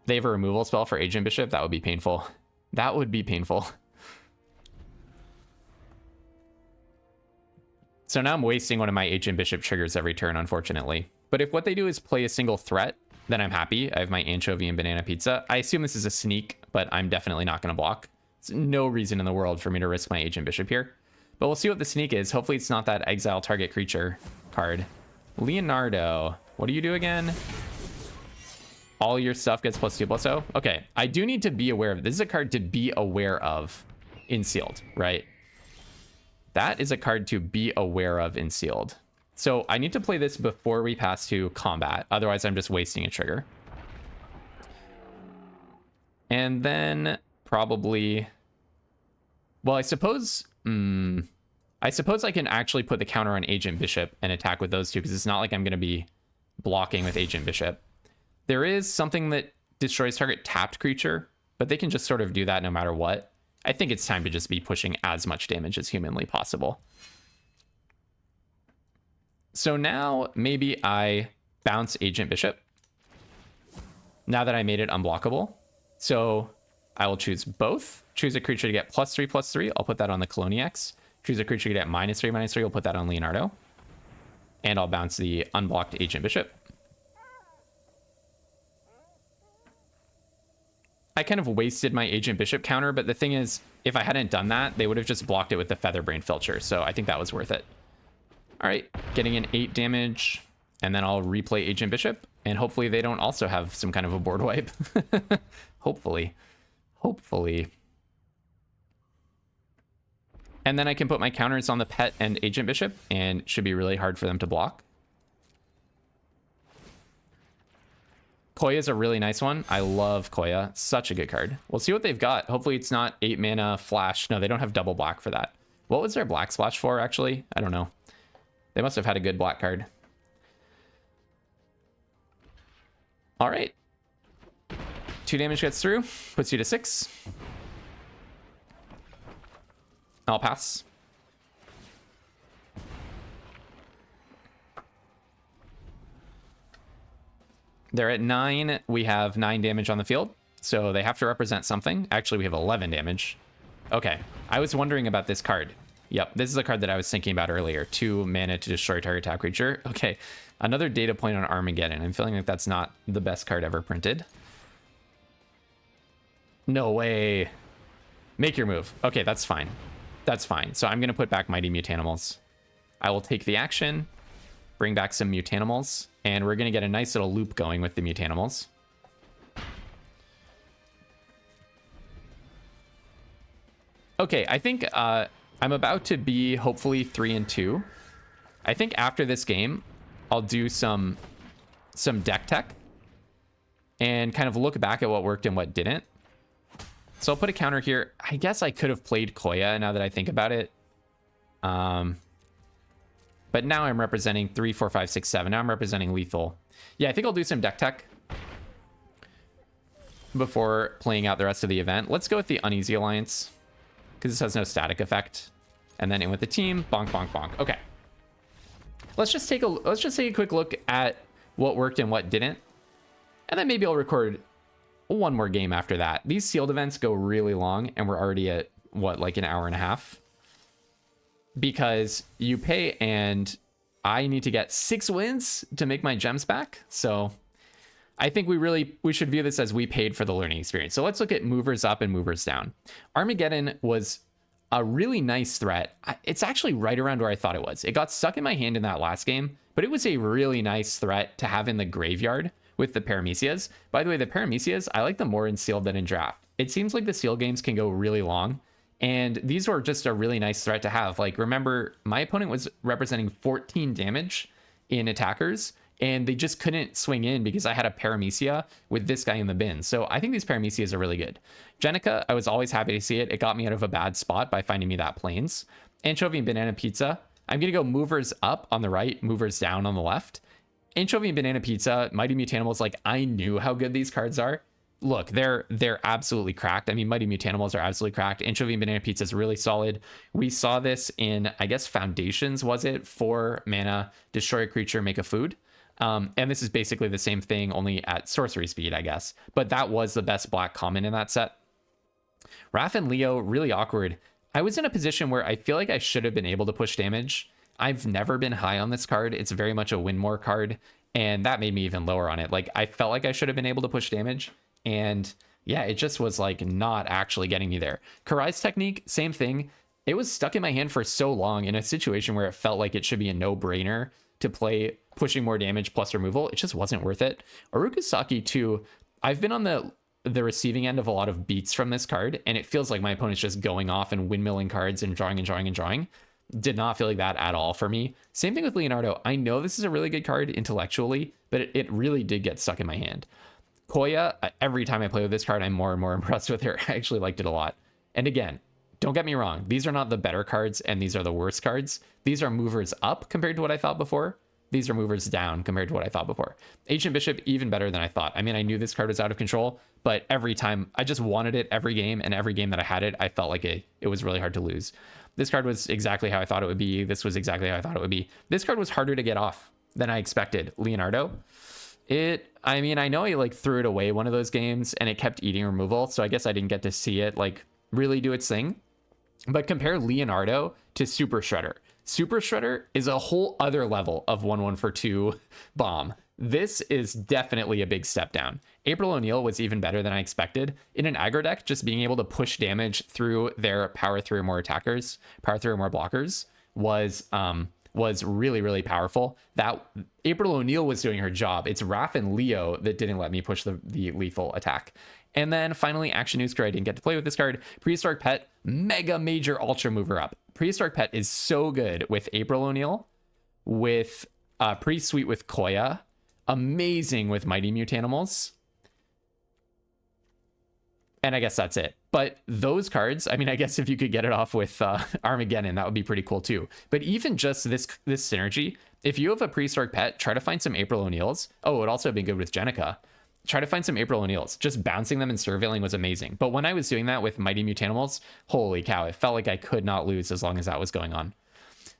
They have a removal spell for Agent Bishop. That would be painful. That would be painful. So now I'm wasting one of my Agent Bishop triggers every turn, unfortunately. But if what they do is play a single threat, then I'm happy. I have my Anchovy and Banana Pizza. I assume this is a sneak, but I'm definitely not going to block. There's no reason in the world for me to risk my Agent Bishop here. But we'll see what the sneak is. Hopefully it's not that exile target creature card. Leonardo, what do you do again? All your stuff gets +2/+0. Okay, I do need to be aware of. This is a card to be aware of in sealed, right? That is a card to be aware of in sealed. So I need to play this before we pass to combat. Otherwise, I'm just wasting a trigger. And then probably... Well, I suppose I can actually put the counter on Agent Bishop and attack with those two, because it's not like I'm going to be blocking with Agent Bishop. There is something that destroys target tapped creature, but they can just sort of do that no matter what. I think it's time to just be pushing as much damage as humanly possible. So now maybe I bounce Agent Bishop, now that I made it unblockable. So I will choose both. Choose a creature to get +3/+3. I'll put that on the Coloniax. Choose a creature to get -3/-3. I'll put that on Leonardo. And I'll bounce the unblocked Agent Bishop. I kind of wasted my Agent Bishop counter, but the thing is, if I hadn't done that, they would have just blocked it with the Featherbrain Filcher, so I think that was worth it. All right, getting in 8 damage, and then I'll replay Agent Bishop, and hopefully they don't also have some kind of a board wipe. Hopefully. Hopefully. And then I can put my counters on the Pet and Agent Bishop, and it should be really hard for them to block. Koya is a really nice one. I love Koya. Such a good card. We'll see what they've got. Hopefully it's not 8 mana flash. No, they don't have double black for that. What was their black splash for, actually? I don't know. They must have had a good black card. All right. 2 damage gets through. Puts you to 6. I'll pass. They're at 9. We have 9 damage on the field, so they have to represent something. Actually, we have 11 damage. Okay, I was wondering about this card. Yep, this is a card that I was thinking about earlier. 2 mana to destroy target tap creature. Okay, another data point on Armageddon. I'm feeling like that's not the best card ever printed. No way. Make your move. Okay, that's fine. That's fine. So I'm going to put back Mighty Mutanimals. I will take the action, bring back some Mutanimals, and we're going to get a nice little loop going with the Mutanimals. Okay, I think I'm about to be hopefully 3-2. I think after this game, I'll do some deck tech and kind of look back at what worked and what didn't. So I'll put a counter here. I guess I could have played Koya now that I think about it. But now I'm representing 3, 4, 5, 6, 7. Now I'm representing lethal. Yeah, I think I'll do some deck tech before playing out the rest of the event. Let's go with the Uneasy Alliance, because this has no static effect. And then in with the team, bonk, bonk, bonk. Okay. Let's just take a quick look at what worked and what didn't. And then maybe I'll record one more game after that. These sealed events go really long, and we're already at, what, like an hour and a half? Because you pay, and I need to get 6 wins to make my gems back. So I think we should view this as we paid for the learning experience. So let's look at movers up and movers down. Armageddon was a really nice threat. It's actually right around where I thought it was. It got stuck in my hand in that last game, but it was a really nice threat to have in the graveyard with the Paramecias. By the way, the Paramecias, I like them more in sealed than in draft. It seems like the sealed games can go really long, and these were just a really nice threat to have. Like, remember, my opponent was representing 14 damage in attackers, and they just couldn't swing in because I had a Paramecia with this guy in the bin. So I think these Paramecias are really good. Jenica, I was always happy to see it. It got me out of a bad spot by finding me that Plains. Anchovy and Banana Pizza. I'm going to go movers up on the right, movers down on the left. Anchovy and Banana Pizza, Mighty Mutanimals, like, I knew how good these cards are. Look, they're absolutely cracked. I mean, Mighty Mutanimals are absolutely cracked. Anchovy and Banana Pizza is really solid. We saw this in, I guess, Foundations, was it? 4 mana, destroy a creature, make a food. And this is basically the same thing, only at sorcery speed, I guess. But that was the best black common in that set. Raph and Leo, really awkward. I was in a position where I feel like I should have been able to push damage. I've never been high on this card. It's very much a win more card, and that made me even lower on it. Like, I felt like I should have been able to push damage, and yeah, it just was like not actually getting me there. Karai's Technique, same thing. It was stuck in my hand for so long in a situation where it felt like it should be a no-brainer to play pushing more damage plus removal. It just wasn't worth it. Orukasaki too, I've been on the receiving end of a lot of beats from this card, and it feels like my opponent's just going off and windmilling cards and drawing and drawing and drawing. Did not feel like that at all for me. Same thing with Leonardo. I know this is a really good card intellectually, but it really did get stuck in my hand. Koya, every time I play with this card, I'm more and more impressed with her. I actually liked it a lot. And again, don't get me wrong, these are not the better cards and these are the worst cards. These are movers up compared to what I thought before. These are movers down compared to what I thought before. Ancient Bishop, even better than I thought. I mean, I knew this card was out of control, but every time, I just wanted it every game, and every game that I had it, I felt like it was really hard to lose. This card was exactly how I thought it would be. This was exactly how I thought it would be. This card was harder to get off than I expected. Leonardo. I mean, I know I like threw it away one of those games and it kept eating removal, so I guess I didn't get to see it like really do its thing. But compare Leonardo to Super Shredder. Super Shredder is a whole other level of 1/1 for 2 bomb. This is definitely a big step down. April O'Neil was even better than I expected. In an aggro deck, just being able to push damage through their power 3 or more attackers, power 3 or more blockers was really, really powerful. That April O'Neil was doing her job. It's Raph and Leo that didn't let me push the lethal attack. And then finally, Action News card. I didn't get to play with this card. Prehistoric Pet, mega major ultra mover up. Prehistoric Pet is so good with April O'Neil, with pretty sweet with Koya, amazing with Mighty Mutanimals. And I guess that's it. But those cards, I mean, I guess if you could get it off with Armageddon, that would be pretty cool too. But even just this synergy, if you have a Prehistoric Pet, try to find some April O'Neils. Oh, it would also have been good with Jenica. Try to find some April O'Neils. Just bouncing them and surveilling was amazing. But when I was doing that with Mighty Mutanimals, holy cow, it felt like I could not lose as long as that was going on.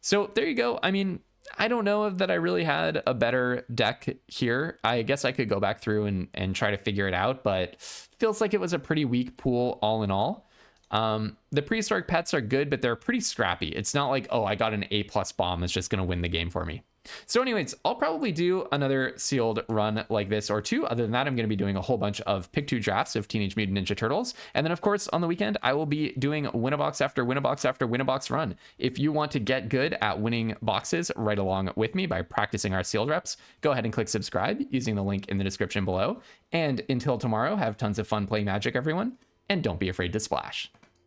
So there you go. I mean, I don't know that I really had a better deck here. I guess I could go back through and try to figure it out, but feels like it was a pretty weak pool all in all. The Prehistoric Pets are good, but they're pretty scrappy. It's not like, oh, I got an A+ bomb that's just going to win the game for me. So anyways, I'll probably do another sealed run like this or two. Other than that, I'm going to be doing a whole bunch of pick 2 drafts of Teenage Mutant Ninja Turtles. And then, of course, on the weekend, I will be doing win-a-box after win-a-box after win-a-box run. If you want to get good at winning boxes right along with me by practicing our sealed reps, go ahead and click subscribe using the link in the description below. And until tomorrow, have tons of fun playing Magic, everyone. And don't be afraid to splash.